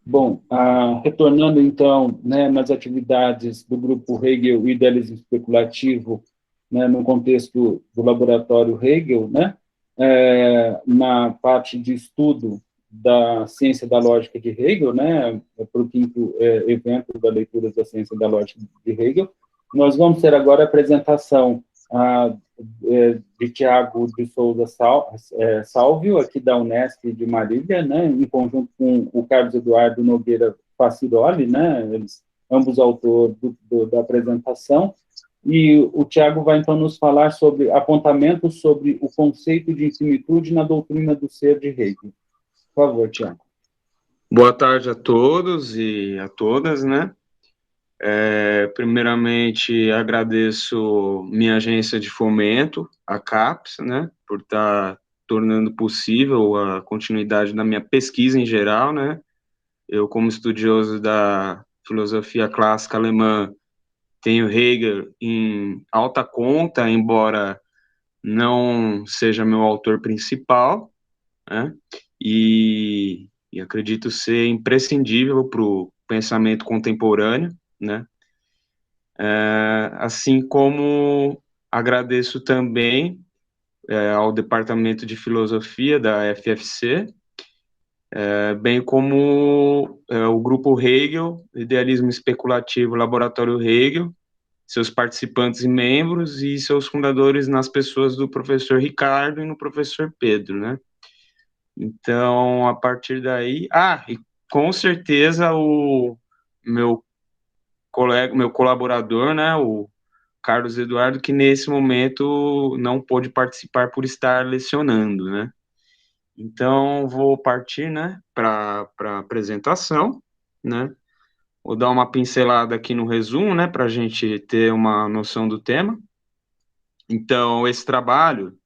Bom, retornando então, né, nas atividades do grupo Hegel e Idealismo Especulativo, né, no contexto do laboratório Hegel, né, na parte de estudo da ciência da lógica de Hegel, né, para o quinto evento da leitura da ciência da lógica de Hegel, nós vamos ter agora a apresentação de Tiago de Souza Salvio, aqui da Unesp de Marília, né, em conjunto com o Carlos Eduardo Nogueira Faciroli, né, eles ambos autores da apresentação, e o Tiago vai, então, nos falar sobre apontamentos sobre o conceito de infinitude na doutrina do ser de Hegel. Por favor, Tiago. Boa tarde a todos e a todas, né? Primeiramente, agradeço minha agência de fomento, a CAPES, né, por estar tornando possível a continuidade da minha pesquisa em geral, né? Eu, como estudioso da filosofia clássica alemã, tenho Hegel em alta conta, embora não seja meu autor principal, né? E acredito ser imprescindível para o pensamento contemporâneo, né? Assim como agradeço também ao Departamento de Filosofia da FFC, bem como o Grupo Hegel, Idealismo Especulativo Laboratório Hegel, seus participantes e membros e seus fundadores nas pessoas do professor Ricardo e no professor Pedro, né? Então, a partir daí... e com certeza o meu colega, meu colaborador, né, o Carlos Eduardo, que nesse momento não pôde participar por estar lecionando, né? Então, vou partir, né, para a apresentação, né? Vou dar uma pincelada aqui no resumo, né, para a gente ter uma noção do tema. Então, esse trabalho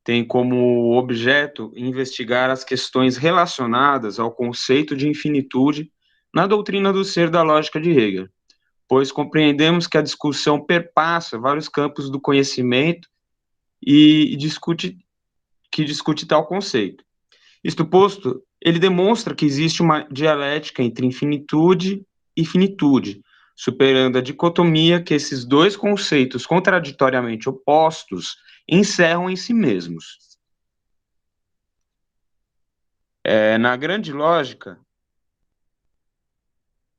tem como objeto investigar as questões relacionadas ao conceito de infinitude na doutrina do ser da lógica de Hegel, pois compreendemos que a discussão perpassa vários campos do conhecimento e discute tal conceito. Isto posto, ele demonstra que existe uma dialética entre infinitude e finitude, superando a dicotomia que esses dois conceitos contraditoriamente opostos encerram em si mesmos. Na grande lógica,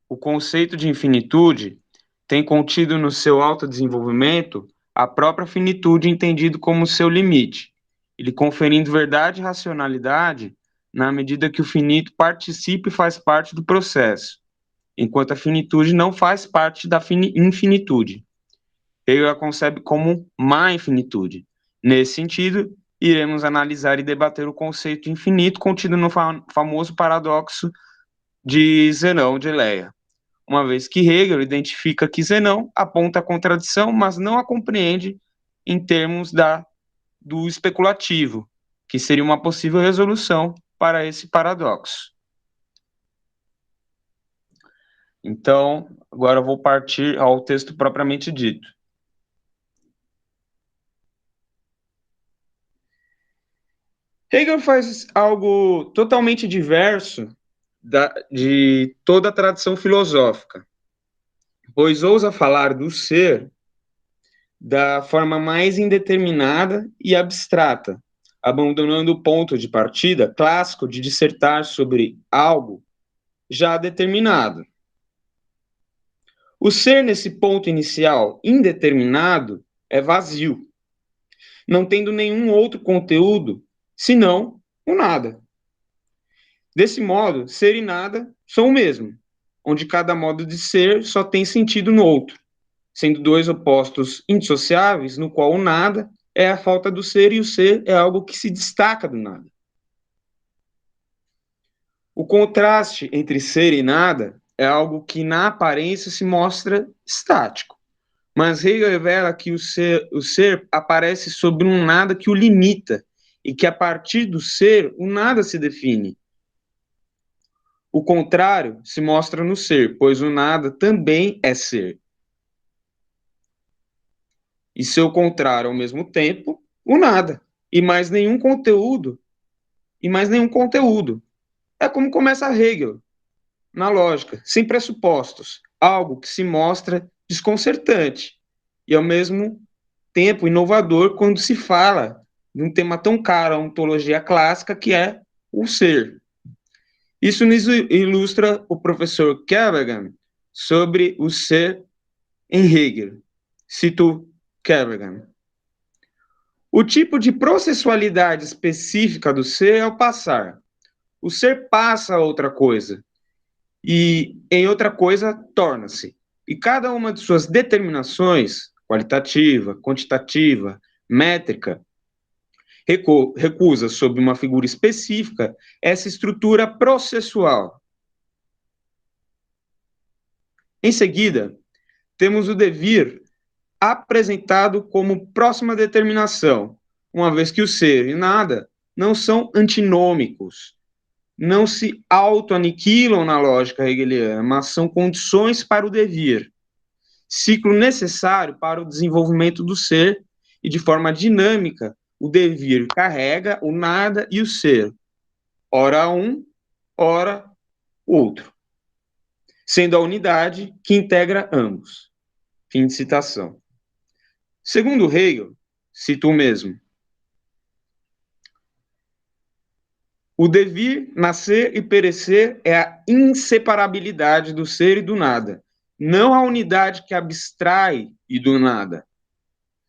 o conceito de infinitude tem contido no seu autodesenvolvimento a própria finitude entendido como seu limite, ele conferindo verdade e racionalidade na medida que o finito participa e faz parte do processo, enquanto a finitude não faz parte da infinitude. Ele a concebe como má infinitude. Nesse sentido, iremos analisar e debater o conceito de infinito contido no famoso paradoxo de Zenão de Eleia, uma vez que Hegel identifica que Zenão aponta a contradição, mas não a compreende em termos do especulativo, que seria uma possível resolução para esse paradoxo. Então, agora eu vou partir ao texto propriamente dito. Hegel faz algo totalmente diverso de toda a tradição filosófica, pois ousa falar do ser da forma mais indeterminada e abstrata, abandonando o ponto de partida clássico de dissertar sobre algo já determinado. O ser nesse ponto inicial indeterminado é vazio, não tendo nenhum outro conteúdo senão o nada. Desse modo, ser e nada são o mesmo, onde cada modo de ser só tem sentido no outro, sendo dois opostos indissociáveis, no qual o nada é a falta do ser e o ser é algo que se destaca do nada. O contraste entre ser e nada é algo que na aparência se mostra estático, mas Hegel revela que o ser aparece sobre um nada que o limita e que a partir do ser o nada se define. O contrário se mostra no ser, pois o nada também é ser. E seu contrário ao mesmo tempo, o nada. E mais nenhum conteúdo. É como começa Hegel. na lógica, sem pressupostos, algo que se mostra desconcertante e, ao mesmo tempo, inovador quando se fala de um tema tão caro à ontologia clássica que é o ser. Isso nos ilustra o professor Kerrigan sobre o ser em Hegel. Cito Kerrigan. O tipo de processualidade específica do ser é o passar. O ser passa a outra coisa, e em outra coisa torna-se. E cada uma de suas determinações, qualitativa, quantitativa, métrica, recusa sob uma figura específica essa estrutura processual. Em seguida, temos o devir apresentado como próxima determinação, uma vez que o ser e nada não são antinômicos, não se auto-aniquilam na lógica hegeliana, mas são condições para o devir, ciclo necessário para o desenvolvimento do ser, e de forma dinâmica, o devir carrega o nada e o ser, ora um, ora outro, sendo a unidade que integra ambos. Fim de citação. Segundo Hegel, cito o mesmo, o devir, nascer e perecer é a inseparabilidade do ser e do nada, não a unidade que abstrai e do nada,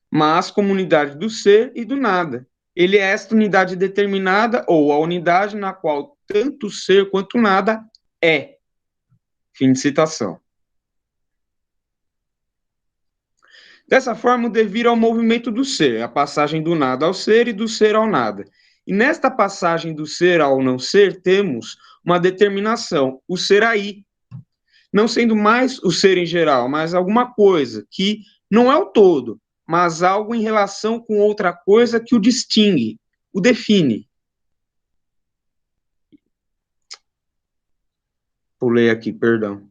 mas como unidade do ser e do nada. Ele é esta unidade determinada ou a unidade na qual tanto o ser quanto o nada é. Fim de citação. Dessa forma, o devir é o movimento do ser, a passagem do nada ao ser e do ser ao nada. E nesta passagem do ser ao não ser, temos uma determinação, o ser aí, não sendo mais o ser em geral, mas alguma coisa que não é o todo, mas algo em relação com outra coisa que o distingue, o define. Pulei aqui, perdão.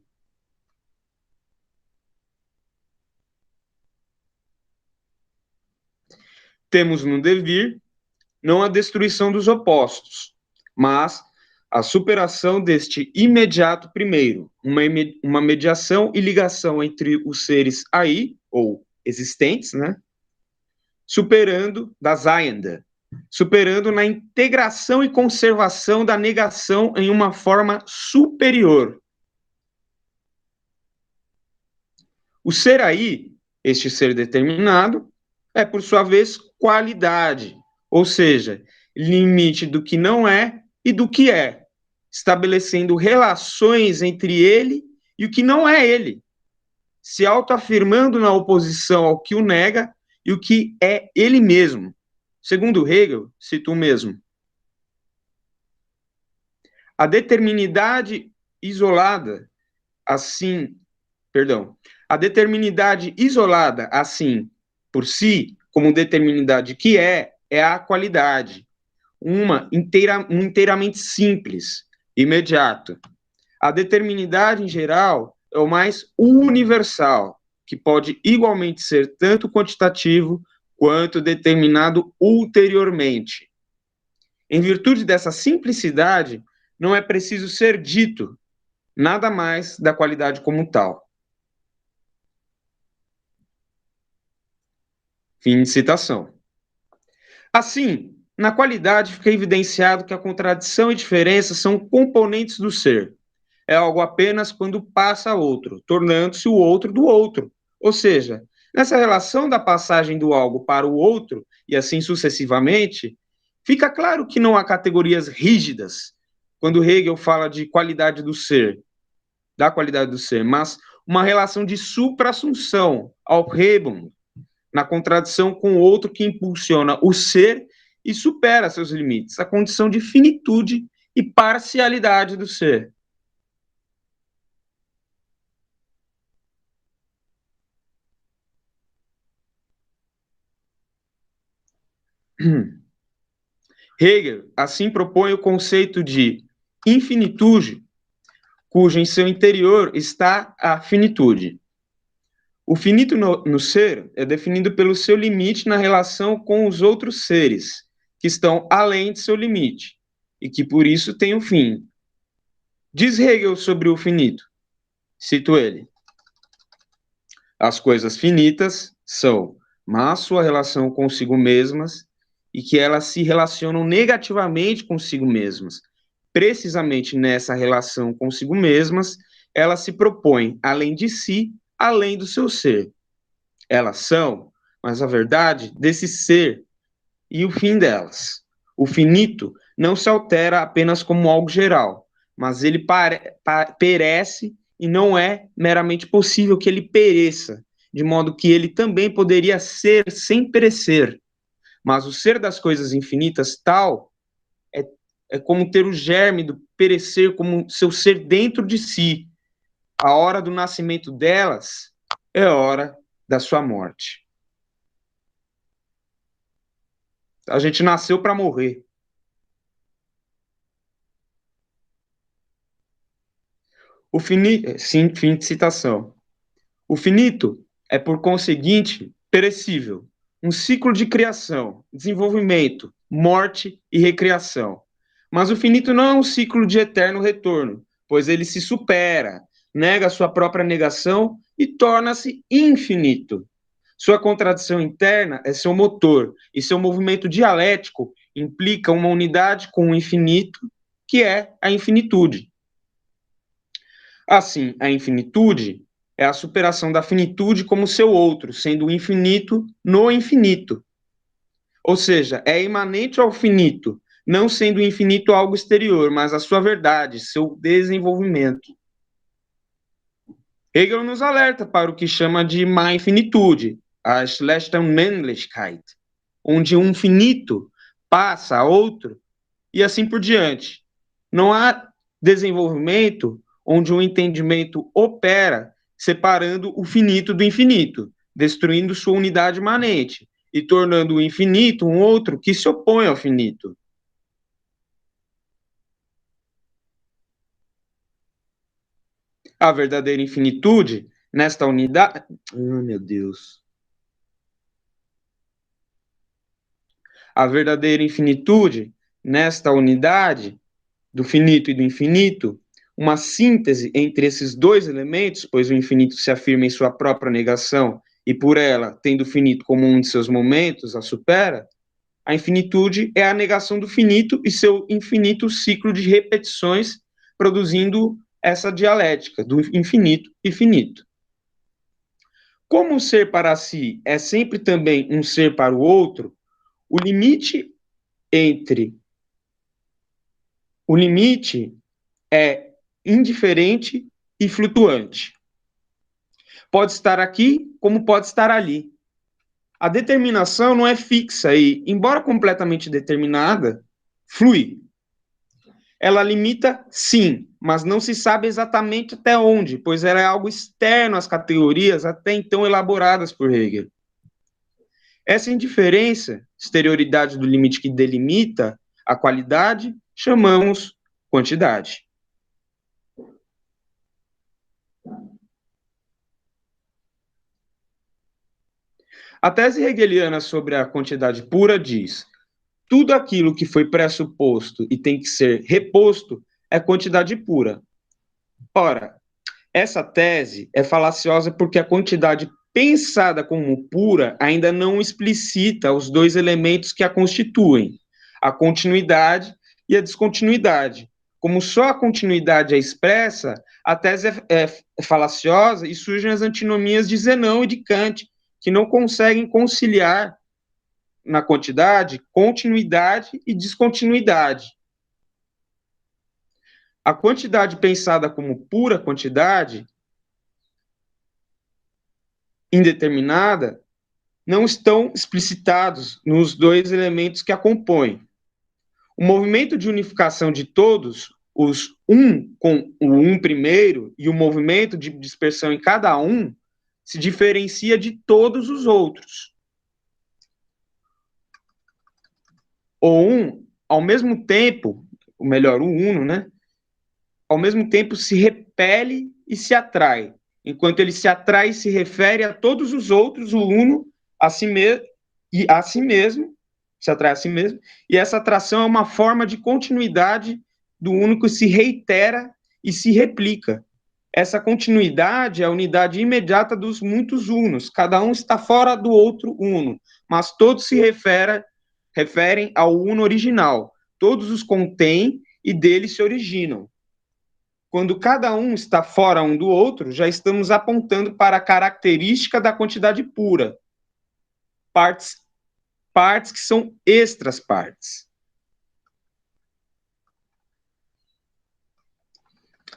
Temos no devir não a destruição dos opostos, mas a superação deste imediato primeiro, uma mediação e ligação entre os seres aí, ou existentes, né? Superando da Zayenda, superando na integração e conservação da negação em uma forma superior. O ser aí, este ser determinado, é, por sua vez, qualidade, ou seja, limite do que não é e do que é, estabelecendo relações entre ele e o que não é ele, se autoafirmando na oposição ao que o nega e o que é ele mesmo. Segundo Hegel, cito o mesmo, a determinidade isolada, assim, a determinidade isolada, assim, por si, como determinidade que é a qualidade, inteiramente simples, imediato. A determinidade, em geral, é o mais universal, que pode igualmente ser tanto quantitativo quanto determinado ulteriormente. Em virtude dessa simplicidade, não é preciso ser dito nada mais da qualidade como tal. Fim de citação. Assim, na qualidade fica evidenciado que a contradição e diferença são componentes do ser. É algo apenas quando passa a outro, tornando-se o outro do outro. Ou seja, nessa relação da passagem do algo para o outro, e assim sucessivamente, fica claro que não há categorias rígidas quando Hegel fala de qualidade do ser, da qualidade do ser, mas uma relação de supra-assunção ao Hebung, na contradição com o outro que impulsiona o ser e supera seus limites, a condição de finitude e parcialidade do ser. Hegel, assim, propõe o conceito de infinitude, cujo em seu interior está a finitude. O finito no ser é definido pelo seu limite na relação com os outros seres, que estão além de seu limite, e que por isso têm um fim. Diz Hegel sobre o finito. Cito ele. As coisas finitas são má sua relação consigo mesmas e que elas se relacionam negativamente consigo mesmas. Precisamente nessa relação consigo mesmas, elas se propõem além de si, além do seu ser. Elas são, mas a verdade desse ser e o fim delas. O finito não se altera apenas como algo geral, mas ele perece e não é meramente possível que ele pereça, de modo que ele também poderia ser sem perecer. Mas o ser das coisas infinitas tal é como ter o germe do perecer como seu ser dentro de si. A hora do nascimento delas é a hora da sua morte. A gente nasceu para morrer. O finito, sim, fim de citação. O finito é, por conseguinte, perecível, um ciclo de criação, desenvolvimento, morte e recriação. Mas o finito não é um ciclo de eterno retorno, pois ele se supera, nega sua própria negação e torna-se infinito. Sua contradição interna é seu motor, e seu movimento dialético implica uma unidade com o infinito, que é a infinitude. Assim, a infinitude é a superação da finitude como seu outro, sendo o infinito no infinito. Ou seja, é imanente ao finito, não sendo o infinito algo exterior, mas a sua verdade, seu desenvolvimento. Hegel nos alerta para o que chama de má infinitude, a Schlechtenmännlichkeit, onde um finito passa a outro e assim por diante. Não há desenvolvimento onde o entendimento opera separando o finito do infinito, destruindo sua unidade imanente e tornando o infinito um outro que se opõe ao finito. A verdadeira infinitude, nesta unidade... Oh, meu Deus. A verdadeira infinitude, nesta unidade do finito e do infinito, uma síntese entre esses dois elementos, pois o infinito se afirma em sua própria negação e, por ela, tendo o finito como um de seus momentos, a supera, a infinitude é a negação do finito e seu infinito ciclo de repetições, produzindo essa dialética do infinito e finito. Como o ser para si é sempre também um ser para o outro, o limite é indiferente e flutuante. Pode estar aqui, como pode estar ali. A determinação não é fixa e, embora completamente determinada, flui. Ela limita, sim, mas não se sabe exatamente até onde, pois ela é algo externo às categorias até então elaboradas por Hegel. Essa indiferença, exterioridade do limite que delimita a qualidade, chamamos quantidade. A tese hegeliana sobre a quantidade pura diz: tudo aquilo que foi pressuposto e tem que ser reposto é quantidade pura. Ora, essa tese é falaciosa porque a quantidade pensada como pura ainda não explicita os dois elementos que a constituem, a continuidade e a descontinuidade. Como só a continuidade é expressa, a tese é falaciosa e surgem as antinomias de Zenão e de Kant, que não conseguem conciliar na quantidade, continuidade e descontinuidade. A quantidade pensada como pura quantidade, indeterminada, não estão explicitados nos dois elementos que a compõem. O movimento de unificação de todos, os um com o um primeiro, e o movimento de dispersão em cada um, se diferencia de todos os outros. O um, ao mesmo tempo, ou melhor, o uno, né? Ao mesmo tempo se repele e se atrai. Enquanto ele se atrai e se refere a todos os outros, o uno a si mesmo, se atrai a si mesmo, e essa atração é uma forma de continuidade do uno que se reitera e se replica. Essa continuidade é a unidade imediata dos muitos unos. Cada um está fora do outro uno, mas todos se referem ao uno original. Todos os contêm e dele se originam. Quando cada um está fora um do outro, já estamos apontando para a característica da quantidade pura. Partes que são extras partes.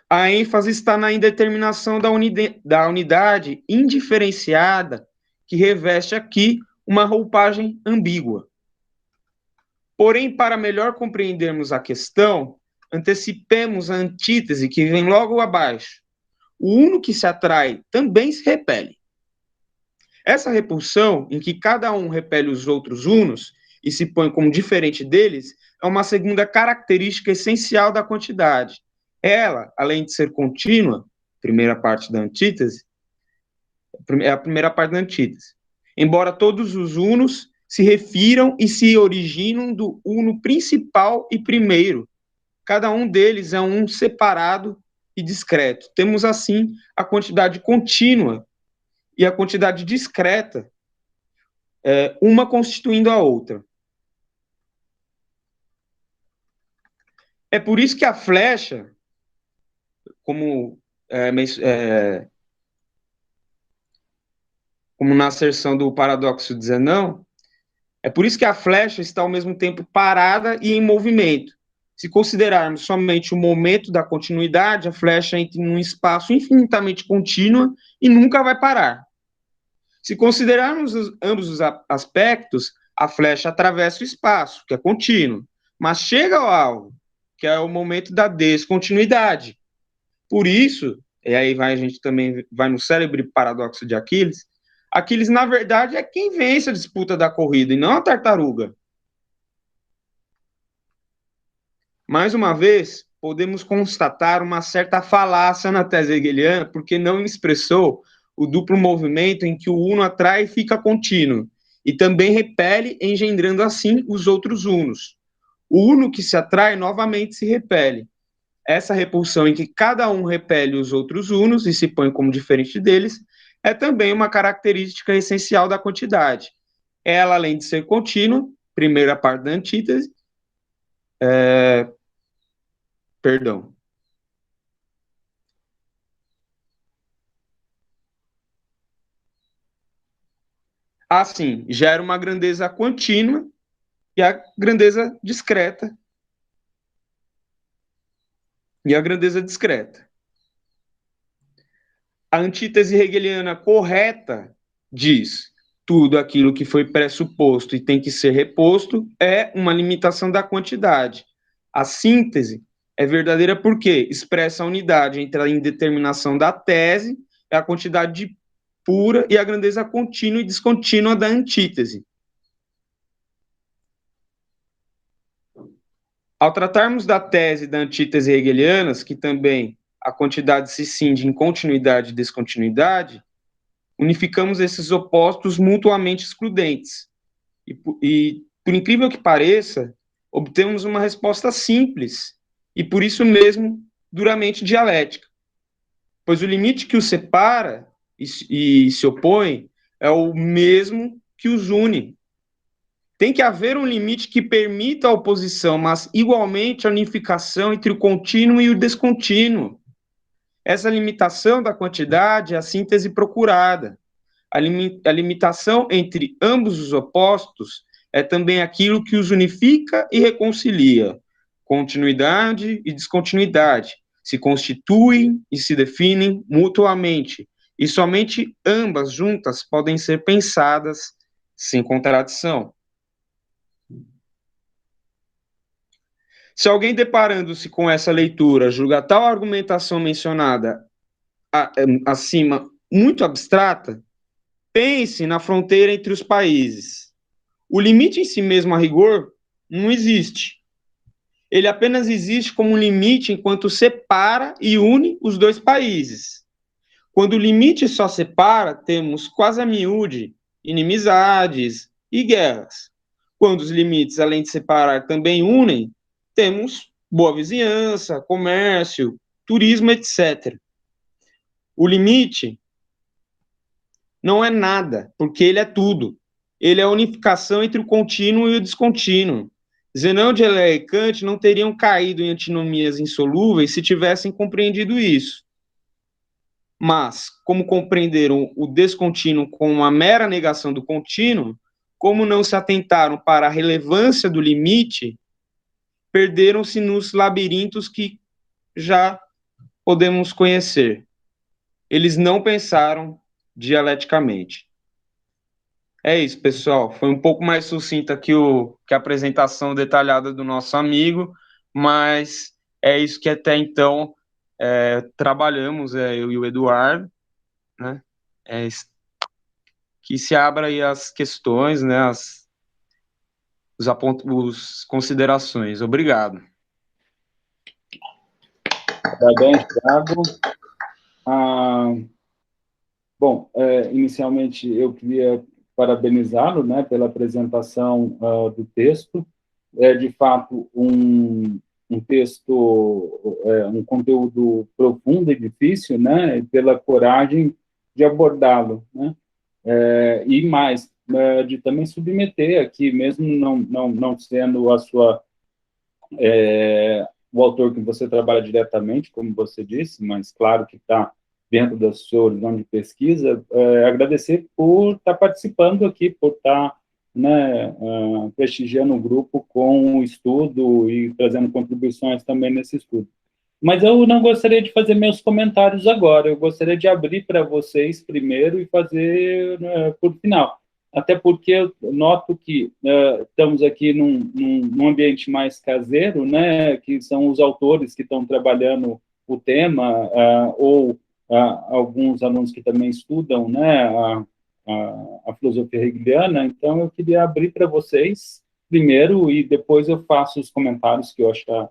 A ênfase está na indeterminação da unidade indiferenciada, que reveste aqui uma roupagem ambígua. Porém, para melhor compreendermos a questão, antecipemos a antítese que vem logo abaixo. O uno que se atrai também se repele. Essa repulsão, em que cada um repele os outros unos e se põe como diferente deles, é uma segunda característica essencial da quantidade. Ela, além de ser contínua, primeira parte da antítese, é a primeira parte da antítese. Embora todos os unos se refiram e se originam do uno principal e primeiro, cada um deles é um separado e discreto. Temos, assim, a quantidade contínua e a quantidade discreta, uma constituindo a outra. É por isso que a flecha, como na asserção do paradoxo de Zenão, é por isso que a flecha está ao mesmo tempo parada e em movimento. Se considerarmos somente o momento da continuidade, a flecha entra em um espaço infinitamente contínuo e nunca vai parar. Se considerarmos ambos os aspectos, a flecha atravessa o espaço, que é contínuo, mas chega ao alvo, que é o momento da descontinuidade. Por isso, e aí a gente também vai no célebre paradoxo de Aquiles, Aquiles, na verdade, é quem vence a disputa da corrida, e não a tartaruga. Mais uma vez, podemos constatar uma certa falácia na tese hegeliana, porque não expressou o duplo movimento em que o uno atrai e fica contínuo, e também repele, engendrando assim os outros unos. O uno que se atrai novamente se repele. Essa repulsão em que cada um repele os outros unos e se põe como diferente deles é também uma característica essencial da quantidade. Ela, além de ser contínua, primeira parte da antítese, assim, gera uma grandeza contínua e a grandeza discreta. A antítese hegeliana correta diz: tudo aquilo que foi pressuposto e tem que ser reposto é uma limitação da quantidade. A síntese é verdadeira porque expressa a unidade entre a indeterminação da tese, a quantidade pura e a grandeza contínua e descontínua da antítese. Ao tratarmos da tese da antítese hegelianas, que também a quantidade se cinge em continuidade e descontinuidade, unificamos esses opostos mutuamente excludentes. E, por incrível que pareça, obtemos uma resposta simples e, por isso mesmo, duramente dialética. Pois o limite que os separa e se opõe é o mesmo que os une. Tem que haver um limite que permita a oposição, mas igualmente a unificação entre o contínuo e o descontínuo. Essa limitação da quantidade é a síntese procurada. A limitação entre ambos os opostos é também aquilo que os unifica e reconcilia. Continuidade e descontinuidade se constituem e se definem mutuamente, e somente ambas juntas podem ser pensadas sem contradição. Se alguém deparando-se com essa leitura julga tal argumentação mencionada acima muito abstrata, pense na fronteira entre os países. O limite em si mesmo, a rigor, não existe. Ele apenas existe como um limite enquanto separa e une os dois países. Quando o limite só separa, temos quase a miúde inimizades e guerras. Quando os limites, além de separar, também unem, temos boa vizinhança, comércio, turismo, etc. O limite não é nada, porque ele é tudo. Ele é a unificação entre o contínuo e o descontínuo. Zenão de Helé e Kant não teriam caído em antinomias insolúveis se tivessem compreendido isso. Mas, como compreenderam o descontínuo como uma mera negação do contínuo, como não se atentaram para a relevância do limite, perderam-se nos labirintos que já podemos conhecer. Eles não pensaram dialeticamente. É isso, pessoal. Foi um pouco mais sucinta que a apresentação detalhada do nosso amigo, mas é isso que até então trabalhamos, eu e o Eduardo, né? É isso, que se abra aí as questões, né? Os considerações. Obrigado. Parabéns, Thiago. Ah, bom, inicialmente eu queria parabenizá-lo, né, pela apresentação do texto. É, de fato, um texto, um conteúdo profundo e difícil, né, e pela coragem de abordá-lo, né, e mais, de também submeter aqui, mesmo não sendo o autor que você trabalha diretamente, como você disse, mas claro que está dentro da sua horizonte de pesquisa, agradecer por estar participando aqui, por estar, né, prestigiando o grupo com o estudo e trazendo contribuições também nesse estudo. Mas eu não gostaria de fazer meus comentários agora, eu gostaria de abrir para vocês primeiro e fazer por final. Até porque eu noto que estamos aqui num ambiente mais caseiro, né, que são os autores que estão trabalhando o tema, ou alguns alunos que também estudam, né, a filosofia hegeliana. Então, eu queria abrir para vocês primeiro e depois eu faço os comentários que eu achar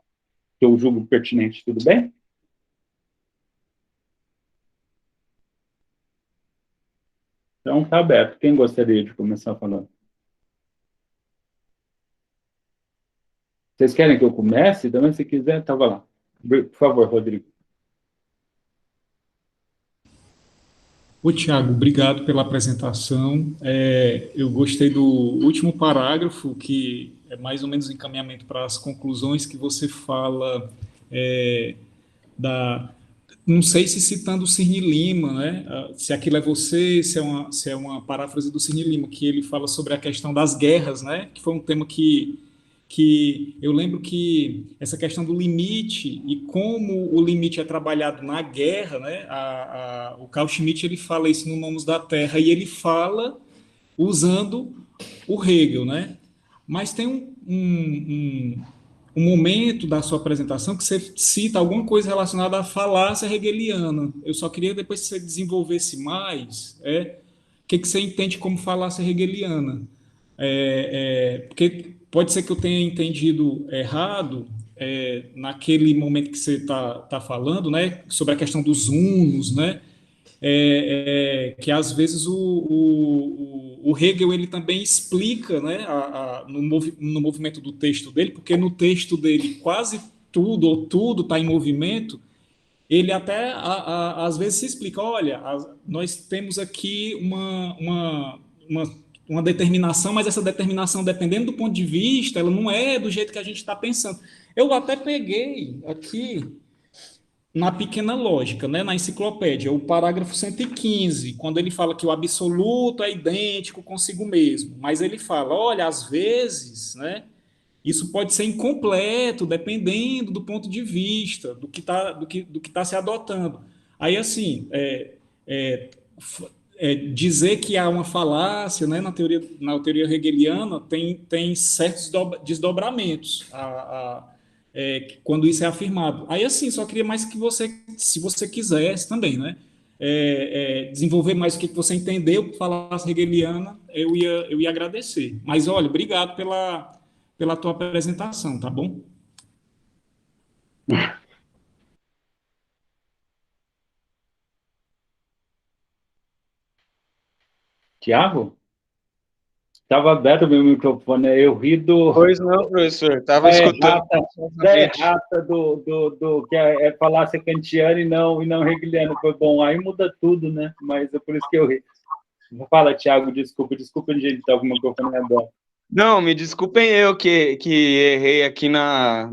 que eu julgo pertinente, tudo bem? Então, está aberto. Quem gostaria de começar falando? Vocês querem que eu comece? Também, se quiser, estava lá. Por favor, Rodrigo. Ô, Tiago, obrigado pela apresentação. Eu gostei do último parágrafo, que é mais ou menos encaminhamento para as conclusões que você fala da. Não sei se citando o Cirne Lima, né? Se aquilo é você, se é uma paráfrase do Cirne Lima, que ele fala sobre a questão das guerras, né? Que foi um tema que eu lembro que essa questão do limite e como o limite é trabalhado na guerra, né? O Carl Schmitt ele fala isso no Nomos da Terra e ele fala usando o Hegel, né? Mas tem um momento da sua apresentação que você cita alguma coisa relacionada à falácia hegeliana. Eu só queria depois que você desenvolvesse mais, o que você entende como falácia hegeliana. Porque pode ser que eu tenha entendido errado naquele momento que você tá falando, né, sobre a questão dos unos, né, que às vezes o Hegel ele também explica, né, no movimento do texto dele, porque no texto dele quase tudo ou tudo está em movimento. Ele até às vezes se explica, olha, nós temos aqui uma determinação, mas essa determinação, dependendo do ponto de vista, ela não é do jeito que a gente está pensando. Eu até peguei aqui na pequena lógica, né, na enciclopédia, o parágrafo 115, quando ele fala que o absoluto é idêntico consigo mesmo, mas ele fala, olha, às vezes, né, isso pode ser incompleto, dependendo do ponto de vista, do que tá se adotando. Aí, assim, é, dizer que há uma falácia, né, na teoria hegeliana tem certos desdobramentos quando isso é afirmado. Aí, assim, só queria mais que você, se você quisesse também, né, desenvolver mais o que você entendeu por falácia hegeliana, eu ia agradecer. Mas, olha, obrigado pela tua apresentação, tá bom? Tiago? Estava aberto o meu microfone, eu ri do Pois não, professor, estava da escutando. errata do que é falácia kantiana e não hegeliana. Foi bom, aí muda tudo, né? Mas é por isso que eu ri. Fala, Thiago, desculpa, gente, estava com o microfone aberto. Não, me desculpem eu que errei aqui na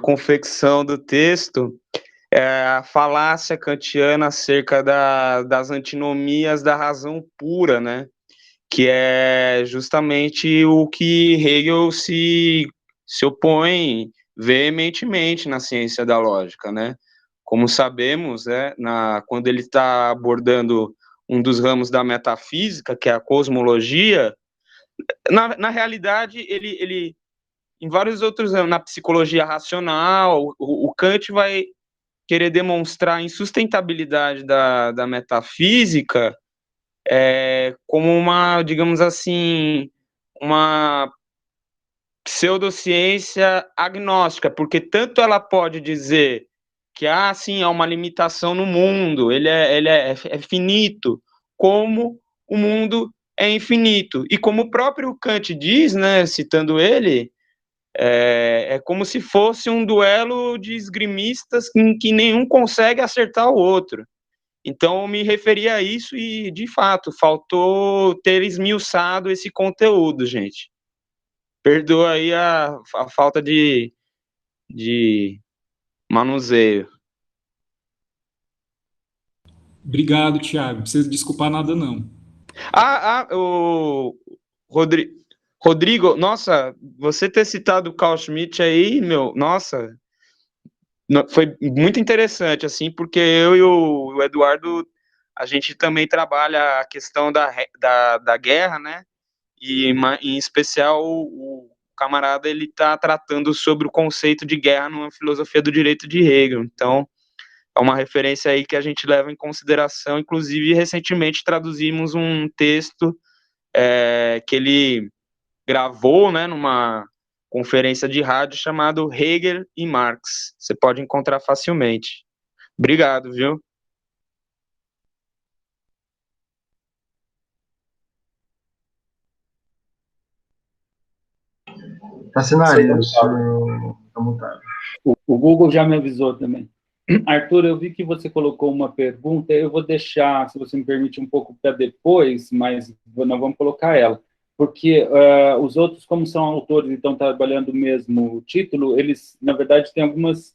confecção do texto. A falácia kantiana acerca das antinomias da razão pura, né? Que é justamente o que Hegel se opõe veementemente na ciência da lógica, né? Como sabemos, quando ele está abordando um dos ramos da metafísica, que é a cosmologia, na realidade, ele em vários outros ramos, na psicologia racional, o Kant vai querer demonstrar a insustentabilidade da metafísica como uma, digamos assim, uma pseudociência agnóstica, porque tanto ela pode dizer que, sim, há uma limitação no mundo, ele é finito, como o mundo é infinito. E como o próprio Kant diz, né, citando ele, é como se fosse um duelo de esgrimistas em que nenhum consegue acertar o outro. Então, eu me referi a isso e, de fato, faltou ter esmiuçado esse conteúdo, gente. Perdoa aí a falta de manuseio. Obrigado, Thiago. Não precisa desculpar nada, não. O Rodrigo, nossa, você ter citado o Carl Schmitt aí, meu, nossa, foi muito interessante, assim, porque eu e o Eduardo, a gente também trabalha a questão da guerra, né? E em especial o camarada ele está tratando sobre o conceito de guerra numa filosofia do direito de Hegel. Então, é uma referência aí que a gente leva em consideração. Inclusive, recentemente traduzimos um texto que ele gravou, né, numa conferência de rádio chamado Hegel e Marx. Você pode encontrar facilmente. Obrigado, viu? Assinarias, está mutado. O Google já me avisou também. Arthur, eu vi que você colocou uma pergunta, eu vou deixar, se você me permite, um pouco para depois, mas nós vamos colocar ela. Porque os outros, como são autores e estão trabalhando o mesmo título, eles, na verdade, têm algumas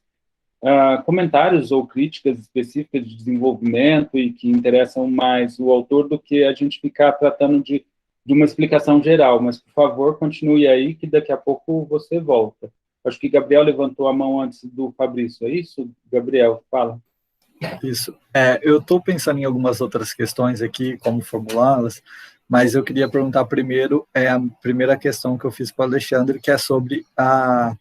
comentários ou críticas específicas de desenvolvimento e que interessam mais o autor do que a gente ficar tratando de uma explicação geral. Mas, por favor, continue aí, que daqui a pouco você volta. Acho que Gabriel levantou a mão antes do Fabrício, é isso? Gabriel, fala. Isso. Eu estou pensando em algumas outras questões aqui, como formulá-las, mas eu queria perguntar primeiro, a primeira questão que eu fiz para o Alexandre, que é sobre a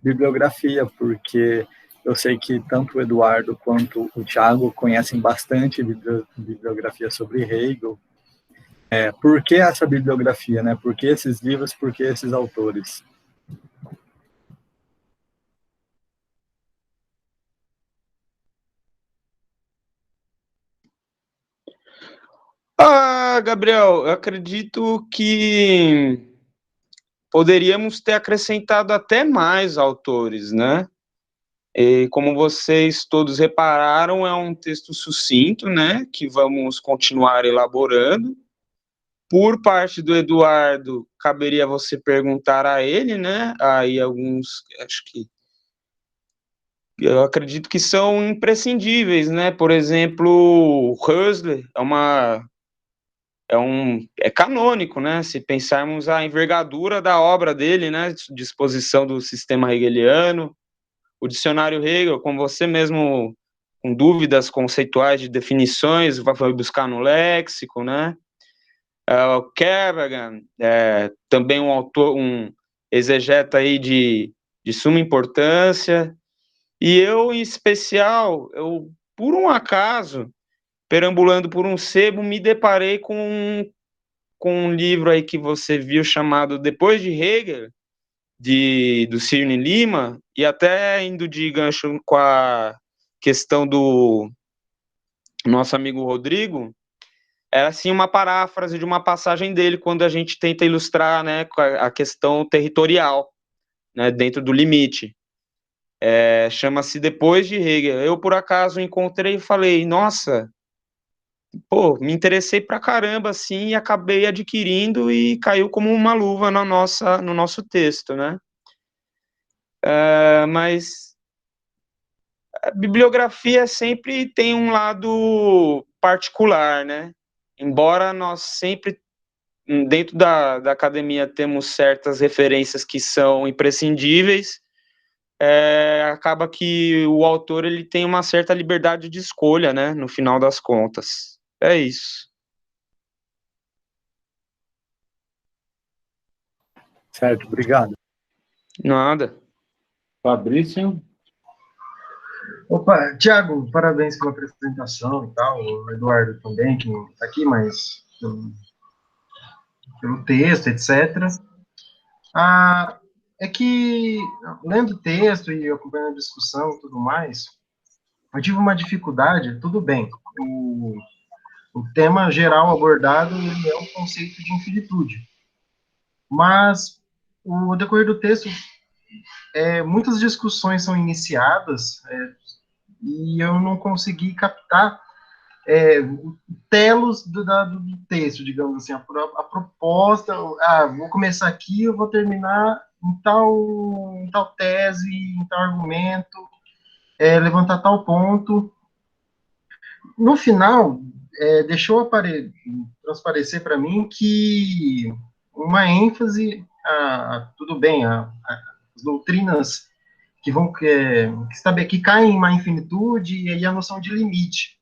bibliografia, porque eu sei que tanto o Eduardo quanto o Thiago conhecem bastante bibliografia sobre Hegel. Por que essa bibliografia, né? Por que esses livros, por que esses autores? Gabriel, eu acredito que poderíamos ter acrescentado até mais autores, né? E como vocês todos repararam, é um texto sucinto, né? Que vamos continuar elaborando. Por parte do Eduardo, caberia você perguntar a ele, né? Aí alguns, acho que eu acredito que são imprescindíveis, né? Por exemplo, Husserl é canônico, né? Se pensarmos a envergadura da obra dele, né? Disposição do sistema hegeliano, o dicionário Hegel, como você mesmo com dúvidas conceituais de definições, vai buscar no léxico, né? O Kerrigan, também um autor, um exegeta aí de suma importância. E eu, em especial, por um acaso, perambulando por um sebo, me deparei com um livro aí que você viu chamado Depois de Hegel, do Cirne Lima, e até indo de gancho com a questão do nosso amigo Rodrigo, é assim uma paráfrase de uma passagem dele, quando a gente tenta ilustrar, né, a questão territorial, né, dentro do limite. Chama-se Depois de Hegel. Eu, por acaso, encontrei e falei, nossa, pô, me interessei pra caramba, assim, e acabei adquirindo e caiu como uma luva no nosso texto, né? Mas a bibliografia sempre tem um lado particular, né? Embora nós sempre, dentro da academia, temos certas referências que são imprescindíveis, acaba que o autor ele tem uma certa liberdade de escolha, né? No final das contas. É isso. Certo, obrigado. Nada. Fabrício? Opa, Tiago, parabéns pela apresentação e tal, o Eduardo também, que não está aqui, mas pelo texto, etc. É que, lendo o texto e acompanhando a discussão e tudo mais, eu tive uma dificuldade, tudo bem, o tema geral abordado ele é o conceito de infinitude, mas o decorrer do texto, muitas discussões são iniciadas, e eu não consegui captar telos do texto, digamos assim, a proposta, vou começar aqui, eu vou terminar em tal tese, em tal argumento, levantar tal ponto. No final, deixou transparecer para mim que uma ênfase, tudo bem, as doutrinas que caem em uma infinitude e a noção de limite.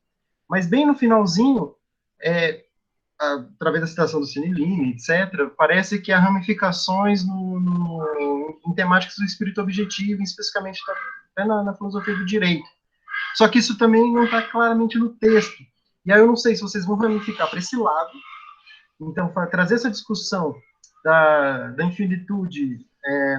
Mas bem no finalzinho, através da citação do Cinelini, etc., parece que há ramificações em temáticas do espírito objetivo, especificamente até na filosofia do direito. Só que isso também não está claramente no texto. E aí eu não sei se vocês vão ramificar para esse lado, então trazer essa discussão da infinitude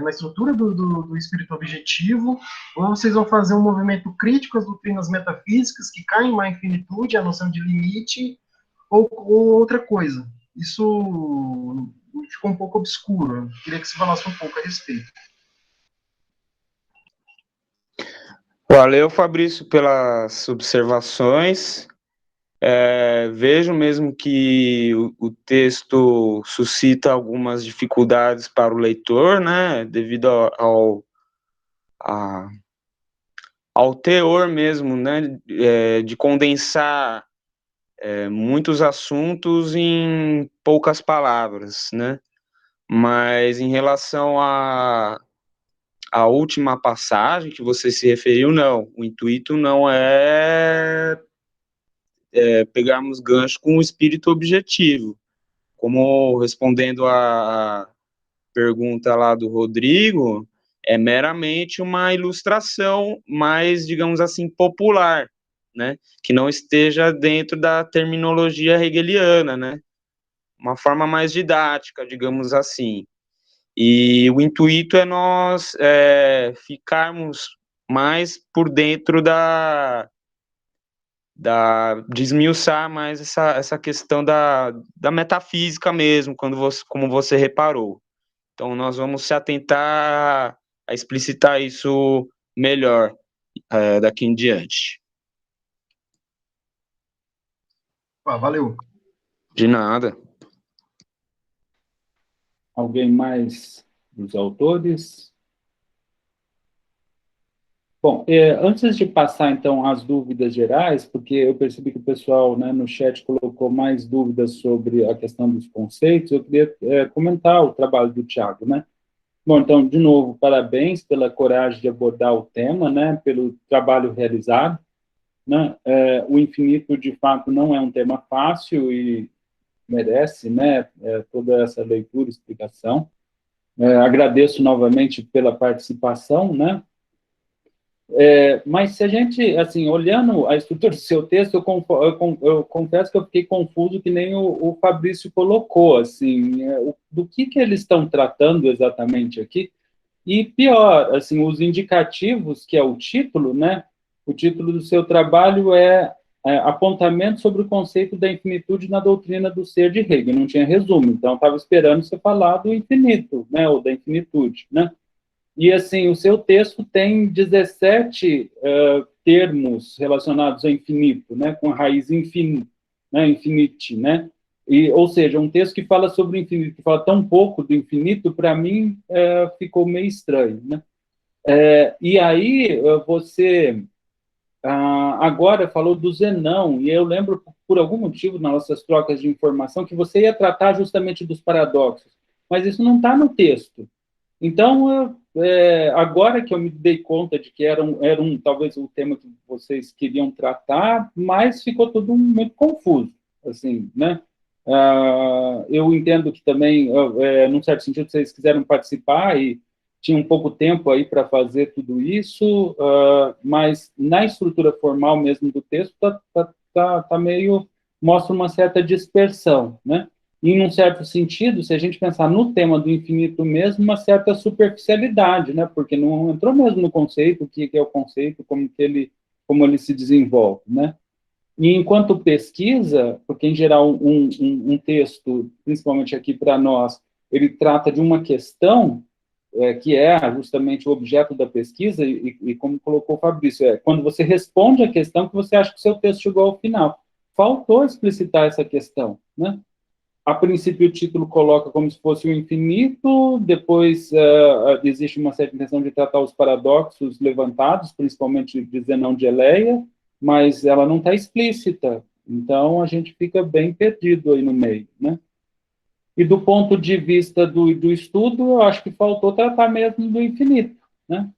na estrutura do espírito objetivo, ou vocês vão fazer um movimento crítico às doutrinas metafísicas que caem em uma infinitude, a noção de limite, ou outra coisa. Isso ficou um pouco obscuro. Eu queria que você falasse um pouco a respeito. Valeu, Fabrício, pelas observações. Vejo mesmo que o texto suscita algumas dificuldades para o leitor, né, devido ao teor mesmo, né, de condensar muitos assuntos em poucas palavras, né, mas em relação à última passagem que você se referiu, não, o intuito não é pegarmos gancho com o espírito objetivo, como respondendo a pergunta lá do Rodrigo, é meramente uma ilustração mais, digamos assim, popular, né, que não esteja dentro da terminologia hegeliana, né, uma forma mais didática, digamos assim. E o intuito é nós ficarmos mais por dentro de esmiuçar mais essa questão da metafísica mesmo, como você reparou. Então, nós vamos se atentar a explicitar isso melhor daqui em diante. Valeu. De nada. Alguém mais dos autores? Bom, antes de passar, então, às dúvidas gerais, porque eu percebi que o pessoal, né, no chat colocou mais dúvidas sobre a questão dos conceitos, eu queria comentar o trabalho do Tiago, né? Bom, então, de novo, parabéns pela coragem de abordar o tema, né, pelo trabalho realizado, né? O infinito, de fato, não é um tema fácil e merece, né, toda essa leitura e explicação. Agradeço novamente pela participação, né? Mas se a gente, assim, olhando a estrutura do seu texto, eu confesso que eu fiquei confuso, que nem o Fabrício colocou, assim, do que eles estão tratando exatamente aqui, e pior, assim, os indicativos, que é o título, né, o título do seu trabalho é apontamento sobre o conceito da infinitude na doutrina do ser de Hegel, não tinha resumo, então estava esperando você falar do infinito, né, ou da infinitude, né? E, assim, o seu texto tem 17 termos relacionados ao infinito, né, com a raiz infin, né, infinite, né? E, ou seja, um texto que fala sobre o infinito, que fala tão pouco do infinito, para mim, ficou meio estranho, né? E aí, você agora falou do Zenão, e eu lembro, por algum motivo, nas nossas trocas de informação, que você ia tratar justamente dos paradoxos, mas isso não está no texto. Então, agora que eu me dei conta de que era talvez o tema que vocês queriam tratar, mas ficou tudo muito confuso, assim, né? Eu entendo que também, num certo sentido, vocês quiseram participar e tinham pouco tempo aí para fazer tudo isso, mas na estrutura formal mesmo do texto tá meio, mostra uma certa dispersão, né? E, em um certo sentido, se a gente pensar no tema do infinito mesmo, uma certa superficialidade, né? Porque não entrou mesmo no conceito, o que é o conceito, como ele se desenvolve, né? E enquanto pesquisa, porque em geral um texto, principalmente aqui para nós, ele trata de uma questão que é justamente o objeto da pesquisa, e como colocou o Fabrício, quando você responde a questão que você acha que o seu texto chegou ao final. Faltou explicitar essa questão, né? A princípio, o título coloca como se fosse o infinito, depois existe uma certa intenção de tratar os paradoxos levantados, principalmente de Zenão de Eleia, mas ela não está explícita, então a gente fica bem perdido aí no meio, né? E do ponto de vista do estudo, eu acho que faltou tratar mesmo do infinito, né?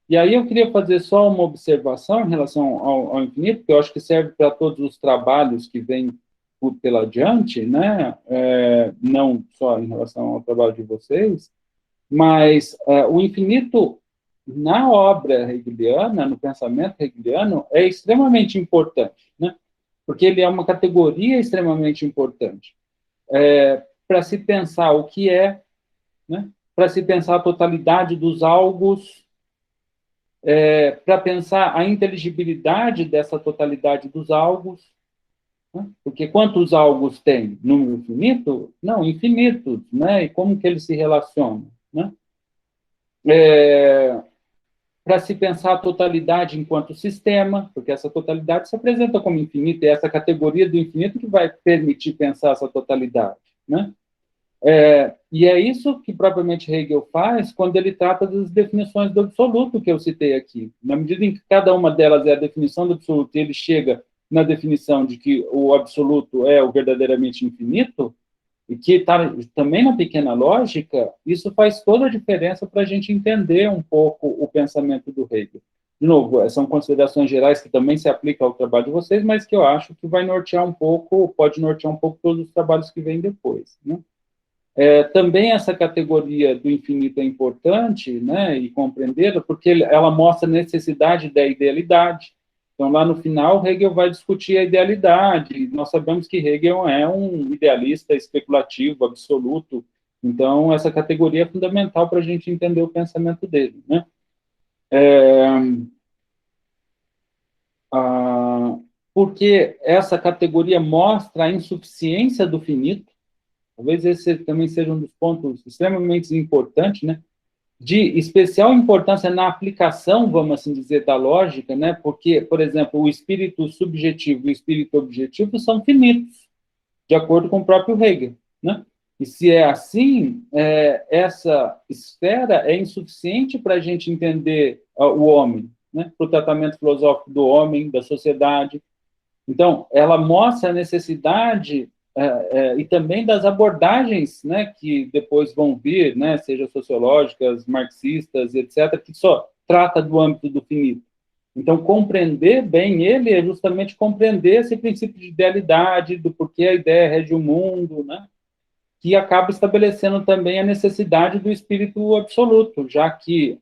E aí eu queria fazer só uma observação em relação ao infinito, que eu acho que serve para todos os trabalhos que vêm pela diante, né? Não só em relação ao trabalho de vocês, mas o infinito na obra hegeliana, no pensamento hegeliano, é extremamente importante, né? Porque ele é uma categoria extremamente importante para se pensar o que né? Para se pensar a totalidade dos algos, para pensar a inteligibilidade dessa totalidade dos algos, né? Porque quantos algos tem? Número infinito? Não, infinitos, né? E como que eles se relacionam, né? Para se pensar a totalidade enquanto sistema, porque essa totalidade se apresenta como infinita, e é essa categoria do infinito que vai permitir pensar essa totalidade, né? E é isso que propriamente Hegel faz quando ele trata das definições do absoluto que eu citei aqui. Na medida em que cada uma delas é a definição do absoluto, e ele chega na definição de que o absoluto é o verdadeiramente infinito, e que está também na pequena lógica, isso faz toda a diferença para a gente entender um pouco o pensamento do Hegel. De novo, são considerações gerais que também se aplicam ao trabalho de vocês, mas que eu acho que vai nortear um pouco, pode nortear um pouco todos os trabalhos que vêm depois, né? Também essa categoria do infinito é importante, né, e compreendê-la, porque ela mostra a necessidade da idealidade. Então, lá no final, Hegel vai discutir a idealidade. Nós sabemos que Hegel é um idealista especulativo, absoluto. Então, essa categoria é fundamental para a gente entender o pensamento dele, né? Porque essa categoria mostra a insuficiência do finito. Talvez esse também seja um dos pontos extremamente importantes, né? De especial importância na aplicação, vamos assim dizer, da lógica, né? Porque, por exemplo, o espírito subjetivo e o espírito objetivo são finitos, de acordo com o próprio Hegel, né? E se é assim, essa esfera é insuficiente para a gente entender o homem, né? Para o tratamento filosófico do homem, da sociedade. Então, ela mostra a necessidade e também das abordagens, né, que depois vão vir, né, seja sociológicas, marxistas, etc., que só trata do âmbito do finito. Então, compreender bem ele é justamente compreender esse princípio de idealidade, do porquê a ideia rege o mundo, né, que acaba estabelecendo também a necessidade do espírito absoluto, já que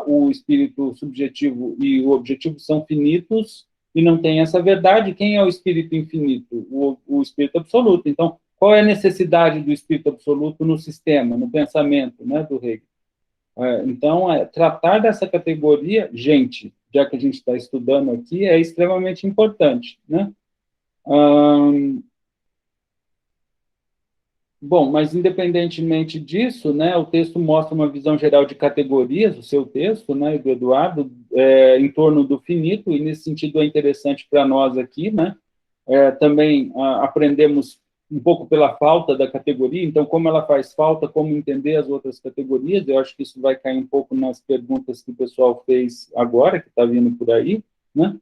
o espírito subjetivo e o objetivo são finitos, e não tem essa verdade. Quem é o espírito infinito? O espírito absoluto. Então, qual é a necessidade do espírito absoluto no sistema, no pensamento, né, do Hegel? Então, tratar dessa categoria, gente, já que a gente está estudando aqui, é extremamente importante, né? Bom, mas independentemente disso, né, o texto mostra uma visão geral de categorias, o seu texto, né, do Eduardo, em torno do finito, e nesse sentido é interessante para nós aqui, né, também aprendemos um pouco pela falta da categoria, então como ela faz falta, como entender as outras categorias, eu acho que isso vai cair um pouco nas perguntas que o pessoal fez agora, que está vindo por aí, né.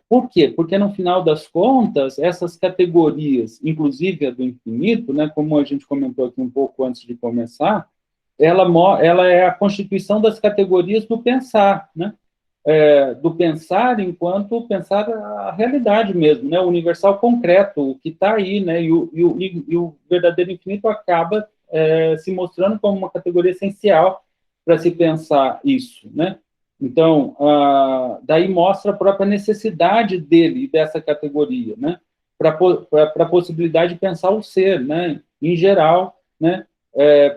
Por quê? Porque, no final das contas, essas categorias, inclusive a do infinito, né, como a gente comentou aqui um pouco antes de começar, ela é a constituição das categorias do pensar, né? Do pensar enquanto pensar a realidade mesmo, né? O universal concreto, o que está aí, né? E o verdadeiro infinito acaba se mostrando como uma categoria essencial para se pensar isso, né? Então, daí mostra a própria necessidade dele e dessa categoria, né? Para a possibilidade de pensar o ser, né? Em geral, né?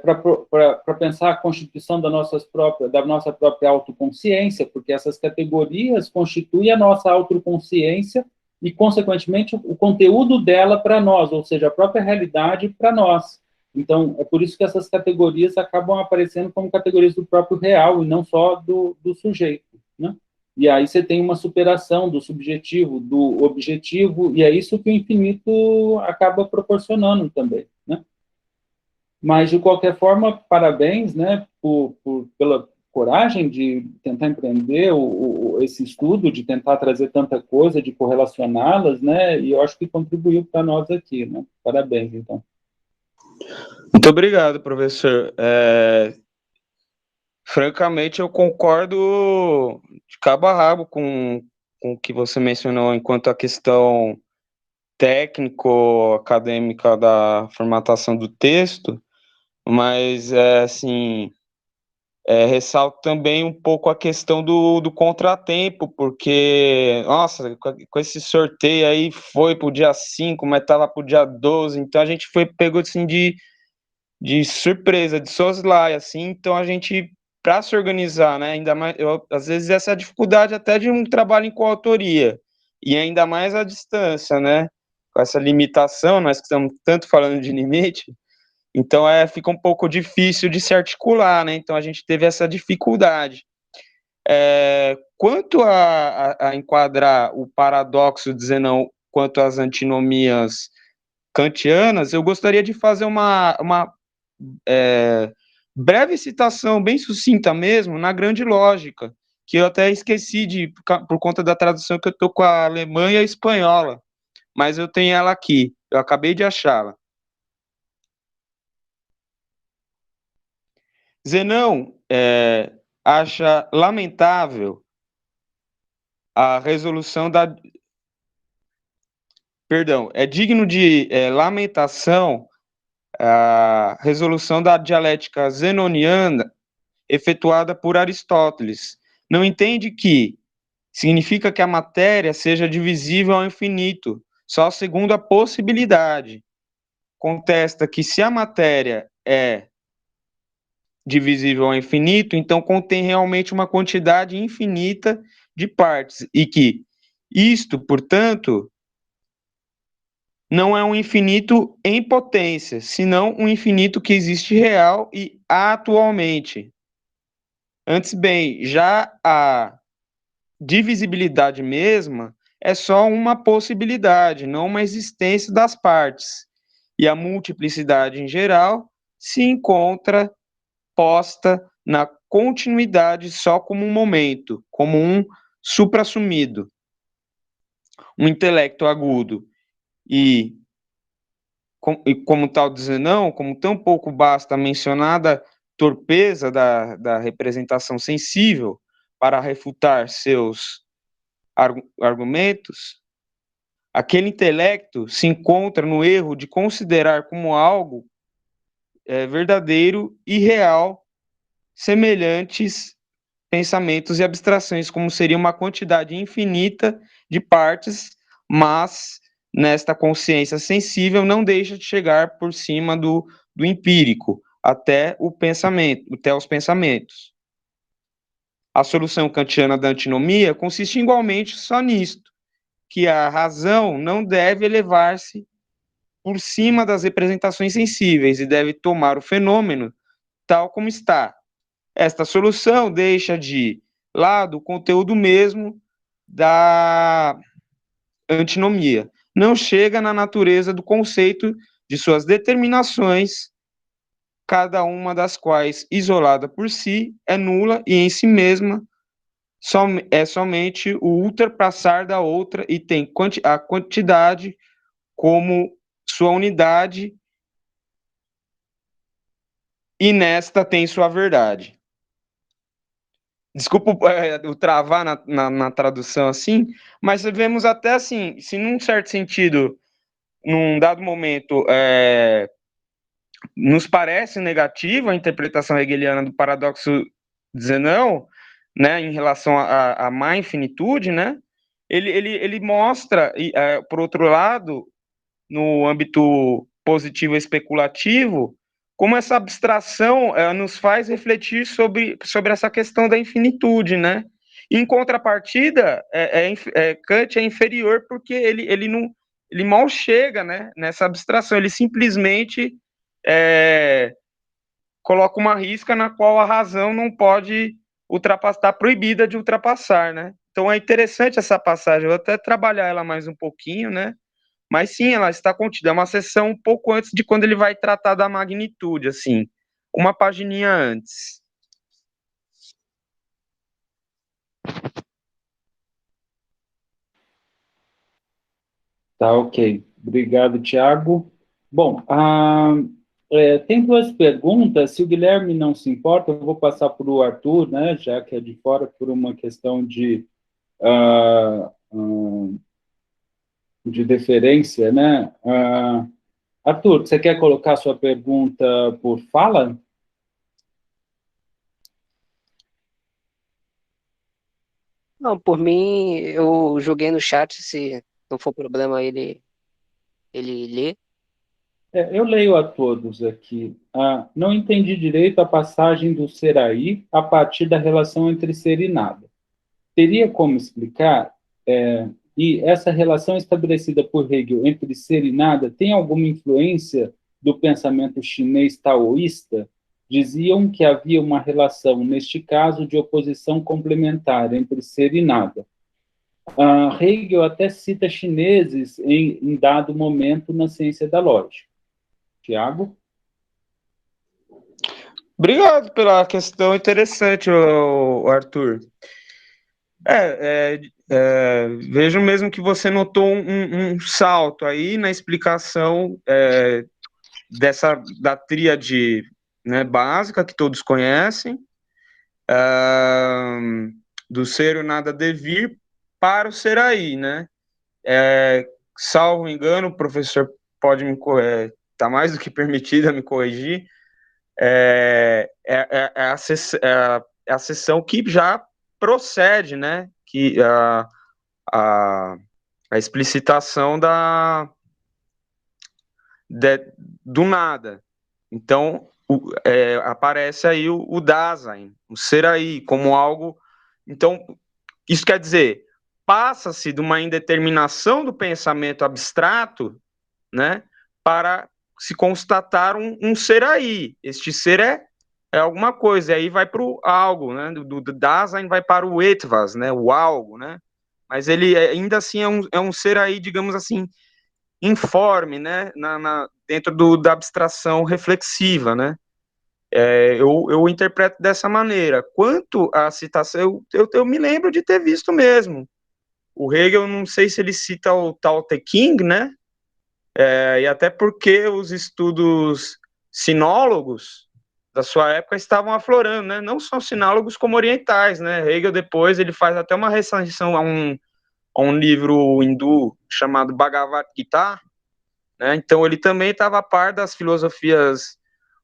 Para pensar a constituição da nossa própria autoconsciência, porque essas categorias constituem a nossa autoconsciência e, consequentemente, o conteúdo dela para nós, ou seja, a própria realidade para nós. Então, é por isso que essas categorias acabam aparecendo como categorias do próprio real e não só do sujeito, né? E aí você tem uma superação do subjetivo, do objetivo, e é isso que o infinito acaba proporcionando também, né? Mas, de qualquer forma, parabéns, né, pela coragem de tentar empreender esse estudo, de tentar trazer tanta coisa, de correlacioná-las, né, e eu acho que contribuiu para nós aqui, né? Parabéns, então. Muito obrigado, professor. Francamente, eu concordo de cabo a rabo com o que você mencionou enquanto a questão técnico-acadêmica da formatação do texto, mas, assim, ressalto também um pouco a questão do contratempo, porque, nossa, com esse sorteio aí foi para o dia 5, mas estava para o dia 12, então a gente pegou assim de surpresa, de soslaio, assim, então a gente, para se organizar, né, ainda mais, às vezes essa é a dificuldade até de um trabalho em coautoria, e ainda mais à distância, né, com essa limitação, nós que estamos tanto falando de limite, então fica um pouco difícil de se articular, né, então a gente teve essa dificuldade. Quanto a enquadrar o paradoxo de Zenão quanto às antinomias kantianas, eu gostaria de fazer uma breve citação, bem sucinta mesmo, na grande lógica, que eu até esqueci por conta da tradução que eu estou com a alemã e a espanhola, mas eu tenho ela aqui, eu acabei de achá-la. Zenão acha lamentável a resolução da... Perdão, é digno de lamentação a resolução da dialética zenoniana efetuada por Aristóteles. Não entende que significa que a matéria seja divisível ao infinito, só segundo a possibilidade. Contesta que se a matéria é divisível ao infinito, então contém realmente uma quantidade infinita de partes, e que isto, portanto, não é um infinito em potência, senão um infinito que existe real e atualmente. Antes bem, já a divisibilidade mesma é só uma possibilidade, não uma existência das partes. E a multiplicidade em geral se encontra posta na continuidade só como um momento, como um suprassumido. Um intelecto agudo e como tal dizer não, como tão pouco basta a mencionada torpeza da representação sensível para refutar seus argumentos, aquele intelecto se encontra no erro de considerar como algo verdadeiro e real semelhantes pensamentos e abstrações, como seria uma quantidade infinita de partes, mas nesta consciência sensível não deixa de chegar por cima do empírico até o pensamento, até os pensamentos. A solução kantiana da antinomia consiste igualmente só nisto, que a razão não deve elevar-se por cima das representações sensíveis e deve tomar o fenômeno tal como está. Esta solução deixa de lado o conteúdo mesmo da antinomia. Não chega na natureza do conceito de suas determinações, cada uma das quais, isolada por si, é nula e em si mesma é somente o ultrapassar da outra e tem a quantidade como sua unidade e nesta tem sua verdade. Desculpa eu travar na tradução assim, mas vemos até assim, se num certo sentido, num dado momento, nos parece negativa a interpretação hegeliana do paradoxo de Zenão, né, em relação à má infinitude, né, ele mostra, por outro lado, no âmbito positivo especulativo, como essa abstração nos faz refletir sobre essa questão da infinitude, né? Em contrapartida, Kant é inferior porque ele mal chega, né, nessa abstração, ele simplesmente coloca uma risca na qual a razão não pode ultrapassar, está proibida de ultrapassar, né? Então é interessante essa passagem, eu vou até trabalhar ela mais um pouquinho, né? Mas sim, ela está contida, é uma sessão um pouco antes de quando ele vai tratar da magnitude, assim, uma pagininha antes. Tá, ok. Obrigado, Tiago. Bom, tem duas perguntas. Se o Guilherme não se importa, eu vou passar para o Arthur, né, já que é de fora, por uma questão de deferência, né? Arthur, você quer colocar sua pergunta por fala? Não, por mim, eu joguei no chat, se não for problema ele lê. Eu leio a todos aqui. Não entendi direito a passagem do ser aí a partir da relação entre ser e nada. Teria como explicar? E essa relação estabelecida por Hegel entre ser e nada tem alguma influência do pensamento chinês taoísta? Diziam que havia uma relação, neste caso, de oposição complementar entre ser e nada. Hegel até cita chineses em dado momento na ciência da lógica. Tiago? Obrigado pela questão interessante, Arthur. Vejo mesmo que você notou um salto aí na explicação da tríade, né, básica que todos conhecem, do ser o nada devir para o ser aí, né? Salvo engano, o professor pode me corrigir, está mais do que permitido a me corrigir, a sessão que já procede, né? Que a explicitação do nada. Então, aparece aí o Dasein, o ser aí, como algo. Então, isso quer dizer, passa-se de uma indeterminação do pensamento abstrato, né, para se constatar um ser aí. Este ser é alguma coisa, e aí vai para o algo, né, do Dasein vai para o Etwas, né, o algo, né, mas ele ainda assim é um ser aí, digamos assim, informe, né, dentro da abstração reflexiva, né. Eu interpreto dessa maneira. Quanto à citação, eu me lembro de ter visto mesmo. O Hegel, não sei se ele cita o Tao Te Ching, né, e até porque os estudos sinólogos da sua época estavam aflorando, né, não só sinólogos como orientais, né. Hegel depois ele faz até uma recensão a um livro hindu chamado Bhagavad Gita, né, então ele também estava a par das filosofias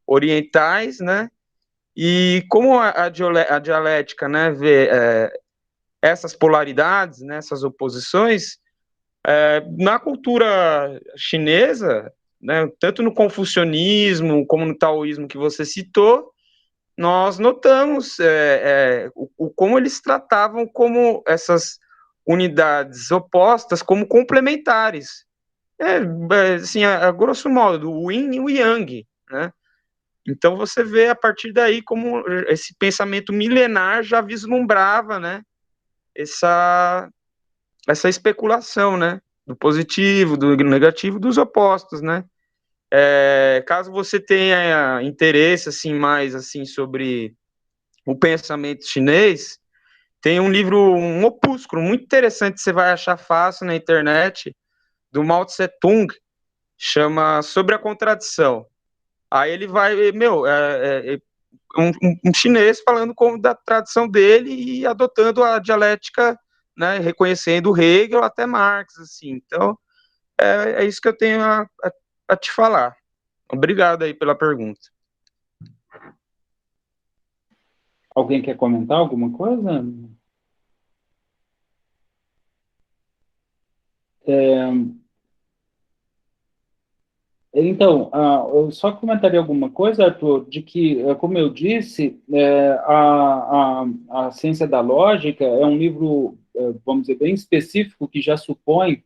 orientais, né, e como a dialética, né, vê essas polaridades, né, essas oposições, na cultura chinesa, né, tanto no confucionismo como no taoísmo que você citou, nós notamos como eles tratavam como essas unidades opostas como complementares. Assim, a grosso modo, o yin e o yang, né? Então você vê a partir daí como esse pensamento milenar já vislumbrava, né, essa especulação, né, do positivo, do negativo, dos opostos, né? Caso você tenha interesse assim mais assim sobre o pensamento chinês, tem um livro, um opúsculo muito interessante que você vai achar fácil na internet, do Mao Tse Tung, chama Sobre a Contradição. Aí ele vai, um chinês falando da tradição dele e adotando a dialética, né, reconhecendo Hegel até Marx, assim. Então, é isso que eu tenho a te falar. Obrigado aí pela pergunta. Alguém quer comentar alguma coisa? Então, eu só comentaria alguma coisa, Arthur, de que, como eu disse, a Ciência da Lógica é um livro, vamos dizer, bem específico, que já supõe,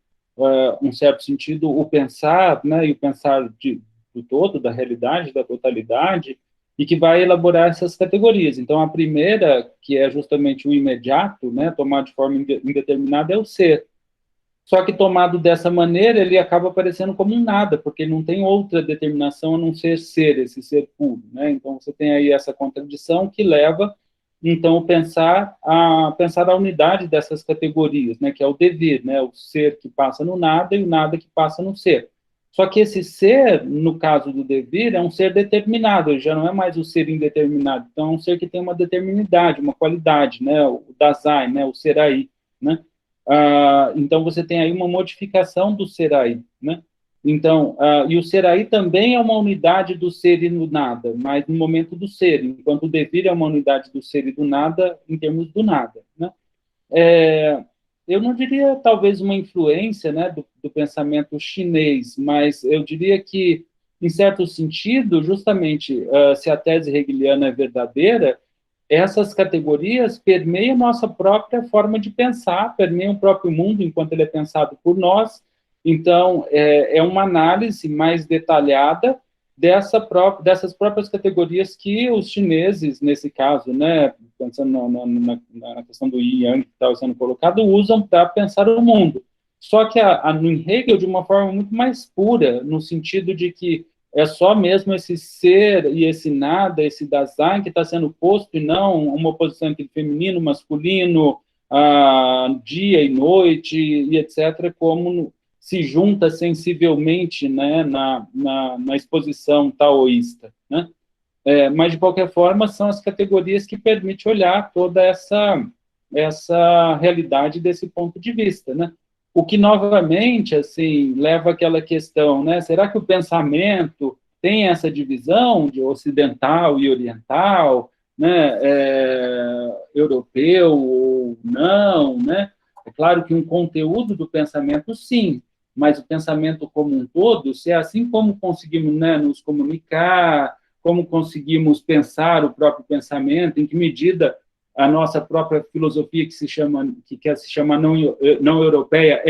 um certo sentido, o pensar, né, e o pensar do todo, da realidade, da totalidade, e que vai elaborar essas categorias. Então, a primeira, que é justamente o imediato, né, tomado de forma indeterminada, é o ser. Só que tomado dessa maneira, ele acaba aparecendo como um nada, porque não tem outra determinação a não ser esse ser puro, né? Então você tem aí essa contradição que leva então pensar a unidade dessas categorias, né, que é o devir, né, o ser que passa no nada e o nada que passa no ser. Só que esse ser, no caso do devir, é um ser determinado, ele já não é mais o ser indeterminado, então é um ser que tem uma determinidade, uma qualidade, né, o Dasein, né, o ser aí, né? Então você tem aí uma modificação do ser aí, né? Então, e o ser aí também é uma unidade do ser e do nada, mas no momento do ser, enquanto o devir é uma unidade do ser e do nada em termos do nada, né? Eu não diria talvez uma influência, né, do pensamento chinês, mas eu diria que, em certo sentido, justamente, se a tese hegeliana é verdadeira, essas categorias permeiam nossa própria forma de pensar, permeiam o próprio mundo enquanto ele é pensado por nós. Então, é uma análise mais detalhada dessas próprias categorias que os chineses, nesse caso, né, pensando na questão do yin yang que estava sendo colocado, usam para pensar o mundo. Só que no Hegel, de uma forma muito mais pura, no sentido de que é só mesmo esse ser e esse nada, esse Dasein que está sendo posto, e não uma oposição entre feminino, masculino, dia e noite, e etc., como se junta sensivelmente, né, na exposição taoísta, né? Mas, de qualquer forma, são as categorias que permitem olhar toda essa realidade desse ponto de vista, né? O que, novamente, assim, leva àquela questão, né? Será que o pensamento tem essa divisão de ocidental e oriental, né? Europeu ou não, né? É claro que um conteúdo do pensamento, sim, mas o pensamento como um todo, se é assim como conseguimos, né, nos comunicar, como conseguimos pensar o próprio pensamento, em que medida a nossa própria filosofia que quer se chamar não europeia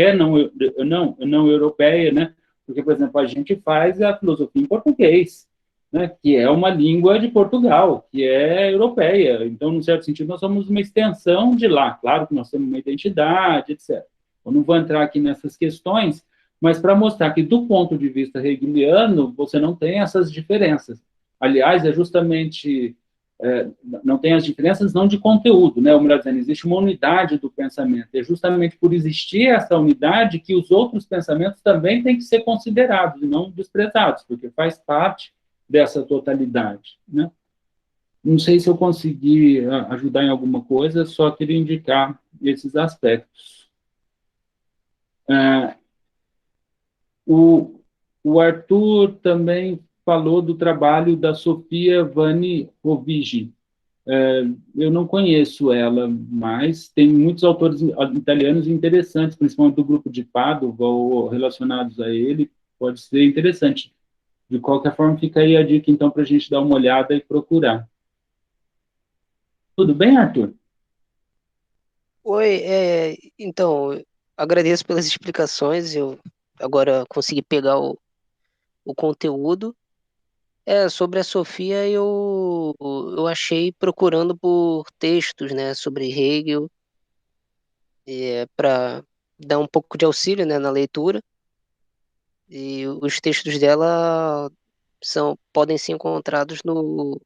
não europeia, né? Porque, por exemplo, a gente faz a filosofia em português, né? Que é uma língua de Portugal, que é europeia. Então, num certo sentido, nós somos uma extensão de lá. Claro que nós temos uma identidade, etc. Eu não vou entrar aqui nessas questões, mas para mostrar que, do ponto de vista hegeliano, você não tem essas diferenças. Aliás, é justamente não tem as diferenças não de conteúdo, né? O melhor dizendo, existe uma unidade do pensamento. É justamente por existir essa unidade que os outros pensamentos também têm que ser considerados e não desprezados, porque faz parte dessa totalidade, né? Não sei se eu consegui ajudar em alguma coisa, só queria indicar esses aspectos. O Arthur também falou do trabalho da Sofia Vanni Rovigi. Eu não conheço ela, mas tem muitos autores italianos interessantes, principalmente do grupo de Padova ou relacionados a ele, pode ser interessante. De qualquer forma, fica aí a dica, então, para a gente dar uma olhada e procurar. Tudo bem, Arthur? Oi, então, agradeço pelas explicações, eu agora consegui pegar o conteúdo. Sobre a Sofia, eu achei procurando por textos, né, sobre Hegel, para dar um pouco de auxílio, né, na leitura. E os textos dela podem ser encontrados no,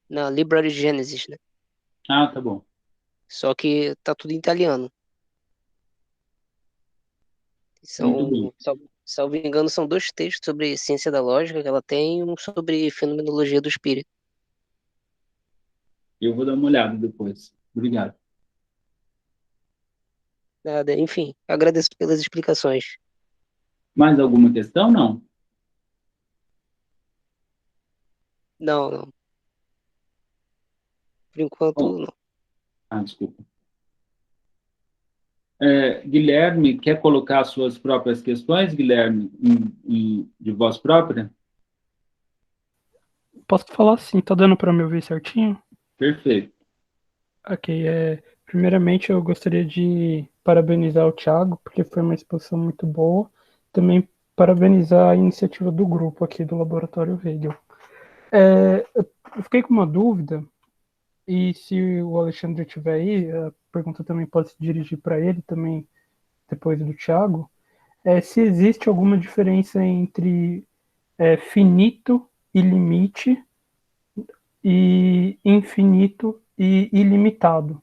na Library Genesis, né? Ah, tá bom. Só que tá tudo em italiano. Muito bem. Salvo engano, são dois textos sobre ciência da lógica que ela tem e um sobre fenomenologia do espírito. Eu vou dar uma olhada depois. Obrigado. Nada, enfim, agradeço pelas explicações. Mais alguma questão? Não. Não, não. Por Bom, enquanto, não. desculpa. Guilherme, quer colocar suas próprias questões, Guilherme, de voz própria? Posso falar sim, tá dando para me ouvir certinho? Perfeito. Ok, primeiramente eu gostaria de parabenizar o Thiago, porque foi uma exposição muito boa. Também parabenizar a iniciativa do grupo aqui do Laboratório Hegel. Eu fiquei com uma dúvida, e se o Alexandre estiver aí, a pergunta também pode se dirigir para ele, também depois do Thiago, se existe alguma diferença entre finito e limite, e infinito e ilimitado.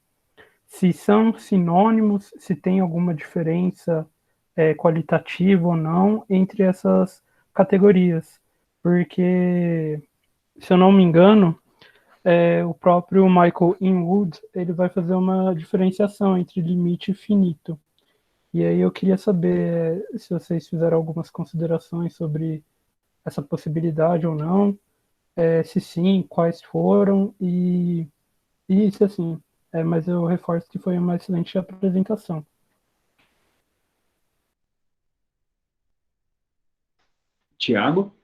Se são sinônimos, se tem alguma diferença qualitativa ou não entre essas categorias. Porque, se eu não me engano, o próprio Michael Inwood ele vai fazer uma diferenciação entre limite e finito. E aí eu queria saber se vocês fizeram algumas considerações sobre essa possibilidade ou não, se sim, quais foram, e isso assim. Mas eu reforço que foi uma excelente apresentação. Tiago?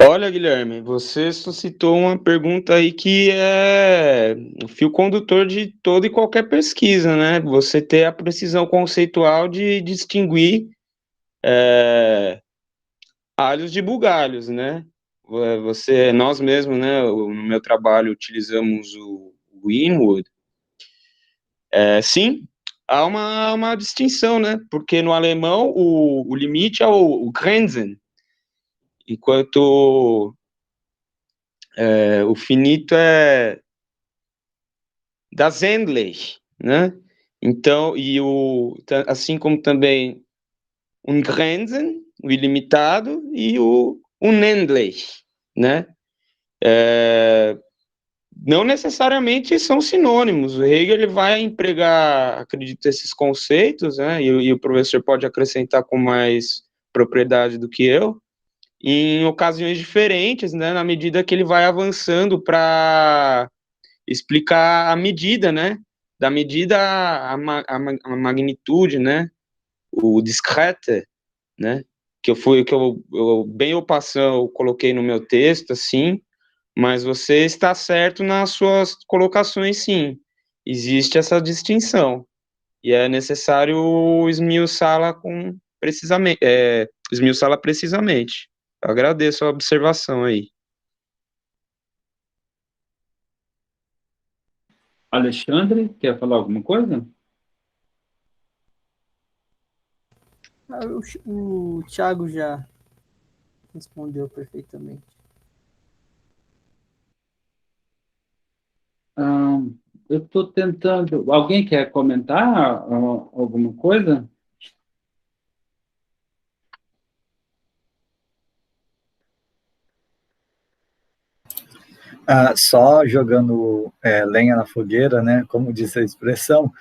Olha, Guilherme, você suscitou uma pergunta aí que é o fio condutor de toda e qualquer pesquisa, né? Você ter a precisão conceitual de distinguir alhos de bugalhos, né? Nós mesmos, né? No meu trabalho utilizamos o Inwood. Sim, há uma distinção, né? Porque no alemão o limite é o Grenzen, enquanto o finito é das Endlich, né? Então, assim como também Grenzen, o ilimitado, e o Unendlich, né? Não necessariamente são sinônimos. O Hegel ele vai empregar, acredito, esses conceitos, né? E o professor pode acrescentar com mais propriedade do que eu, em ocasiões diferentes, né? Na medida que ele vai avançando para explicar a medida, né? Da medida a magnitude, né? O discrete, né? Que eu bem ou passando eu coloquei no meu texto, assim, mas você está certo nas suas colocações, sim. Existe essa distinção e é necessário esmiuçá-la precisamente. Eu agradeço a observação aí. Alexandre, quer falar alguma coisa? O Thiago já respondeu perfeitamente. Eu estou tentando. Alguém quer comentar alguma coisa? Só jogando lenha na fogueira, né? Como diz a expressão,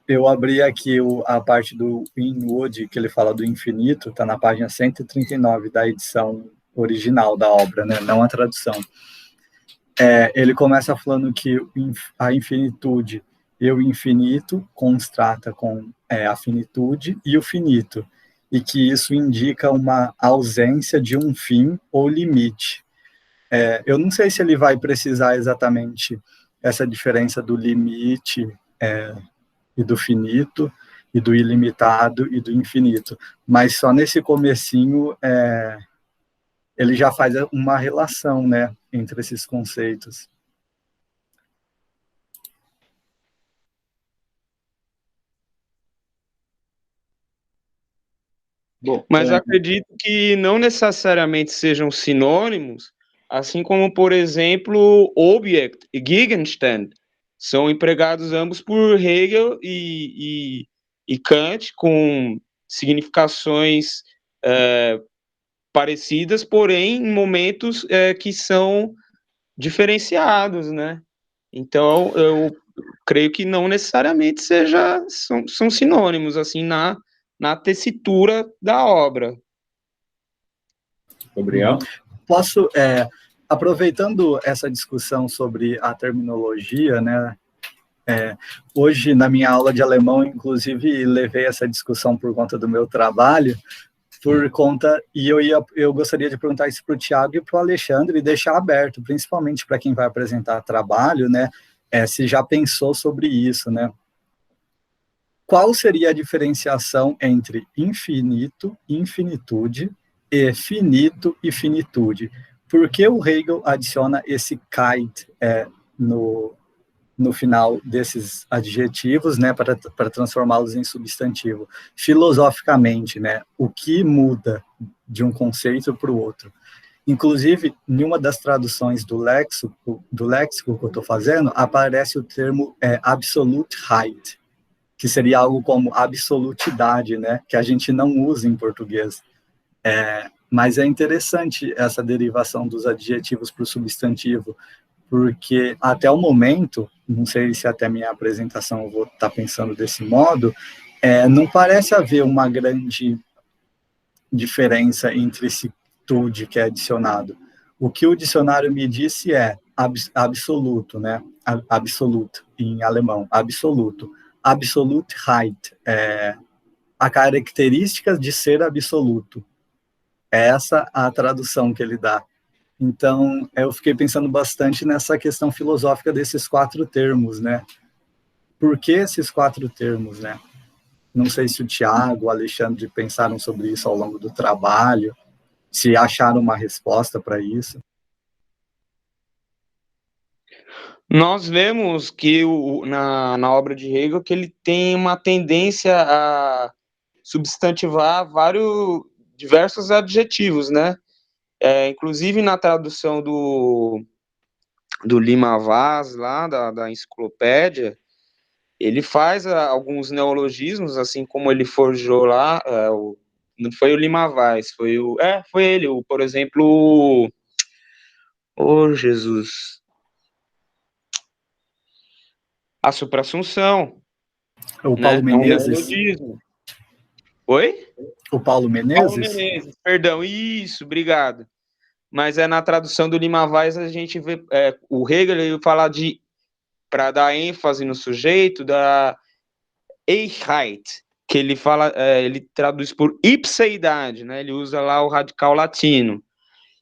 eu abri aqui a parte do Inwood, que ele fala do infinito, está na página 139 da edição original da obra, né? Não a tradução. Ele começa falando que a infinitude e o infinito constrata com a finitude e o finito. e que isso indica uma ausência de um fim ou limite. Eu não sei se ele vai precisar exatamente essa diferença do limite e do finito, e do ilimitado e do infinito, mas só nesse comecinho ele já faz uma relação, né, entre esses conceitos. Bom, Mas acredito que não necessariamente sejam sinônimos, assim como, por exemplo, Objekt e Gegenstand são empregados ambos por Hegel e Kant, com significações parecidas, porém em momentos que são diferenciados, né? Então, eu creio que não necessariamente são sinônimos, assim, na tessitura da obra. Gabriel? Posso, aproveitando essa discussão sobre a terminologia, né, hoje na minha aula de alemão, inclusive, levei essa discussão por conta do meu trabalho, e eu gostaria de perguntar isso para o Tiago e para o Alexandre, e deixar aberto, principalmente para quem vai apresentar trabalho, né, se já pensou sobre isso, né? Qual seria a diferenciação entre infinito, infinitude, e finito e finitude? Por que o Hegel adiciona esse "keit" no final desses adjetivos, né, para transformá-los em substantivo? Filosoficamente, né, o que muda de um conceito para o outro? Inclusive, em uma das traduções do léxico que eu estou fazendo, aparece o termo Absolutheit, que seria algo como absolutidade, né, que a gente não usa em português. Mas é interessante essa derivação dos adjetivos para o substantivo, porque até o momento, não sei se até minha apresentação eu vou estar pensando desse modo, não parece haver uma grande diferença entre esse tudo que é adicionado. O que o dicionário me disse é absoluto, né? Absolut, em alemão, absoluto. Absolutheit, a característica de ser absoluto. É essa a tradução que ele dá. Então, eu fiquei pensando bastante nessa questão filosófica desses 4 termos, né? Por que esses 4 termos, né? Não sei se o Tiago, o Alexandre pensaram sobre isso ao longo do trabalho, se acharam uma resposta para isso. Nós vemos que na obra de Hegel que ele tem uma tendência a substantivar diversos adjetivos, né? Inclusive na tradução do Lima Vaz, lá da enciclopédia, ele faz alguns neologismos, assim como ele forjou lá, não foi o Lima Vaz, foi ele, por exemplo, Jesus, a suprassunção, O né? Paulo Menezes. É um neologismo. Oi? O Paulo Menezes? Perdão, isso, obrigado. Mas na tradução do Lima Vaz a gente vê o Hegel ele fala para dar ênfase no sujeito, da Eichheit, que ele fala, ele traduz por ipseidade, né? Ele usa lá o radical latino.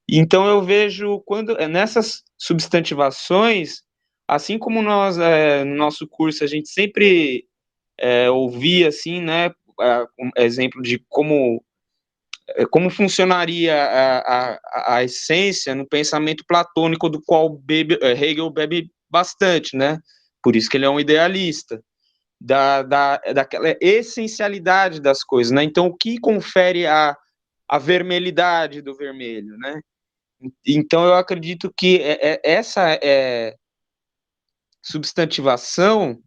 Então eu vejo quando nessas substantivações, assim como nós no nosso curso a gente sempre ouvia assim, né? Um exemplo de como funcionaria a essência no pensamento platônico do qual Hegel bebe bastante, né? Por isso que ele é um idealista. Daquela essencialidade das coisas, né? Então, o que confere a vermelhidade do vermelho, né? Então, eu acredito que essa substantivação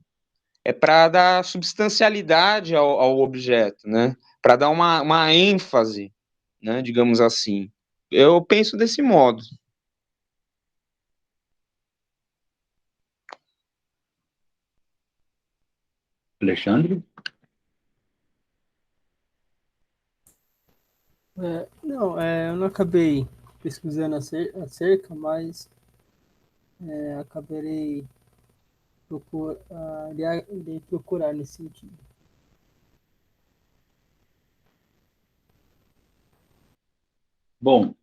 é para dar substancialidade ao objeto, né? Para dar uma ênfase, né? Digamos assim. Eu penso desse modo. Alexandre? Não, eu não acabei pesquisando acerca, mas acabarei irei procurar nesse sentido. Bom,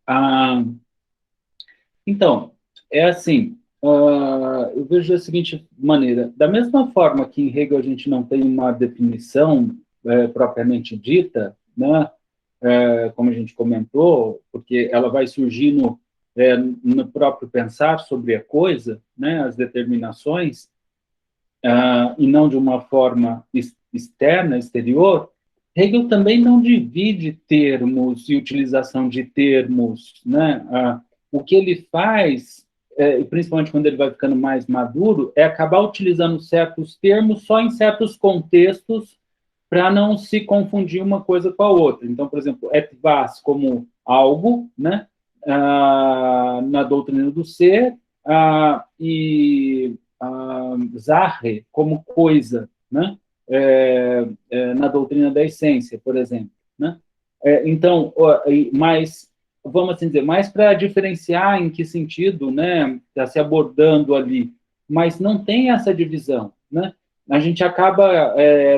então, é assim, eu vejo da seguinte maneira, da mesma forma que em Hegel a gente não tem uma definição propriamente dita, né, como a gente comentou, porque ela vai surgindo no próprio pensar sobre a coisa, né, as determinações, e não de uma forma externa, exterior. Hegel também não divide termos e utilização de termos, né? O que ele faz, principalmente quando ele vai ficando mais maduro, é acabar utilizando certos termos só em certos contextos para não se confundir uma coisa com a outra. Então, por exemplo, et vas como algo, né? Na doutrina do ser, e Sarre como coisa, né? Na doutrina da essência, por exemplo, né? Então, mas vamos assim dizer, mais para diferenciar em que sentido, né? Está se abordando ali, mas não tem essa divisão, né? A gente acaba,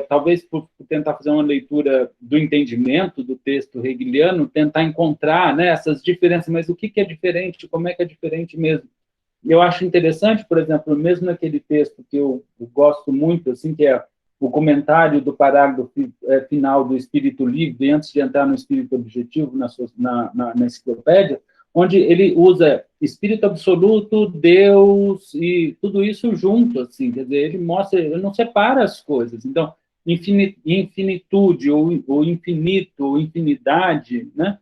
talvez por tentar fazer uma leitura do entendimento do texto hegeliano, tentar encontrar, né, essas diferenças, mas o que é diferente, como é que é diferente mesmo? E eu acho interessante, por exemplo, mesmo naquele texto que eu gosto muito, assim, que é o comentário do parágrafo final do Espírito Livre, antes de entrar no Espírito Objetivo, na enciclopédia, onde ele usa Espírito Absoluto, Deus e tudo isso junto, assim, quer dizer, ele mostra, ele não separa as coisas. Então, infinitude, ou infinito, ou infinidade, né?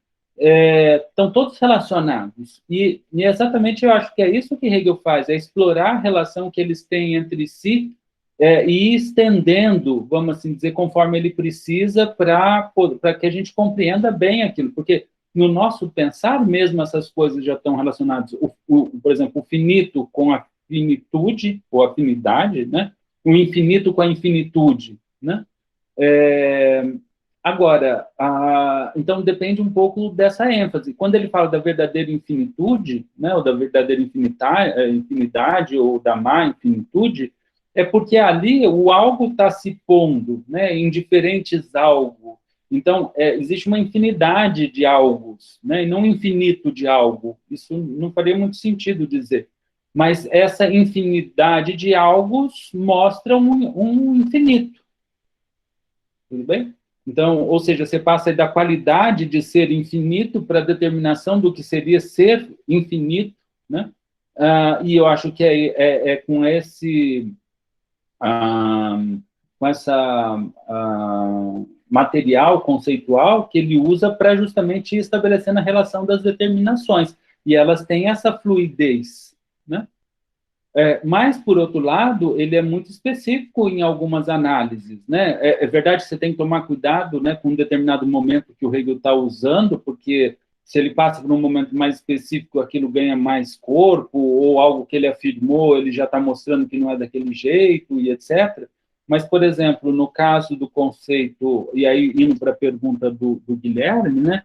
Estão todos relacionados. E exatamente eu acho que é isso que Hegel faz, é explorar a relação que eles têm entre si e ir estendendo, vamos assim dizer, conforme ele precisa, para que a gente compreenda bem aquilo. Porque no nosso pensar mesmo essas coisas já estão relacionadas. Por exemplo, o finito com a finitude, ou afinidade, né? O infinito com a infinitude, né? Agora, então depende um pouco dessa ênfase. Quando ele fala da verdadeira infinitude, né, ou da verdadeira infinidade, ou da má infinitude, é porque ali o algo está se pondo, né, em diferentes algo. Então, existe uma infinidade de algos, né, e não um infinito de algo. Isso não faria muito sentido dizer. Mas essa infinidade de algos mostra um infinito. Tudo bem? Então, ou seja, você passa da qualidade de ser infinito para a determinação do que seria ser infinito, né? E eu acho que é com esse, com essa material conceitual que ele usa para justamente ir estabelecendo a relação das determinações. E elas têm essa fluidez, né? Mas, por outro lado, ele é muito específico em algumas análises, né? É verdade que você tem que tomar cuidado, né, com um determinado momento que o Hegel está usando, porque se ele passa por um momento mais específico, aquilo ganha mais corpo, ou algo que ele afirmou, ele já está mostrando que não é daquele jeito, e etc. Mas, por exemplo, no caso do conceito, e aí indo para a pergunta do Guilherme, né?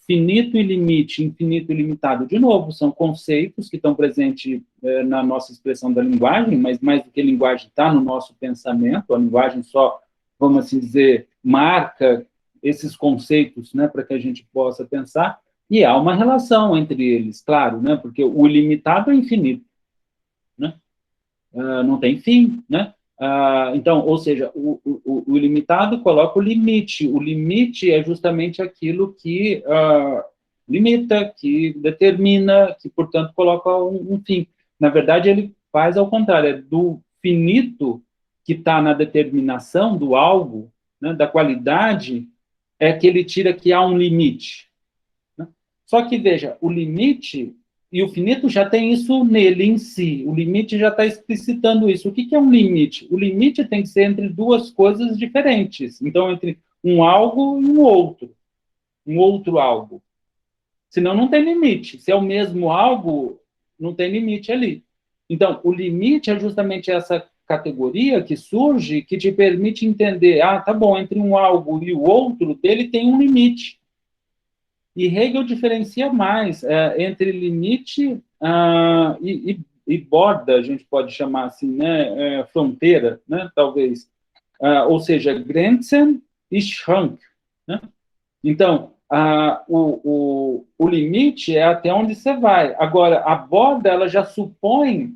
Finito e limite, infinito e limitado, de novo, são conceitos que estão presentes na nossa expressão da linguagem, mas mais do que linguagem está no nosso pensamento, a linguagem só, vamos assim dizer, marca esses conceitos, né, para que a gente possa pensar, e há uma relação entre eles, claro, né, porque o limitado é infinito, né, não tem fim, né. Então, ou seja, o ilimitado coloca o limite é justamente aquilo que limita, que determina, que, portanto, coloca um fim. Na verdade, ele faz ao contrário, é do finito que está na determinação do algo, né, da qualidade, é que ele tira que há um limite. Né? Só que, veja, o limite e o finito já tem isso nele em si. O limite já está explicitando isso. O que é um limite? O limite tem que ser entre duas coisas diferentes. Então, entre um algo e um outro algo. Senão, não tem limite. Se é o mesmo algo, não tem limite ali. Então, o limite é justamente essa categoria que surge, que te permite entender, tá bom, entre um algo e o outro, dele tem um limite. E Hegel diferencia mais entre limite e borda, a gente pode chamar assim, né, fronteira, né, talvez. Ou seja, Grenzen e Schrank. Né? Então, o limite é até onde você vai. Agora, a borda, ela já supõe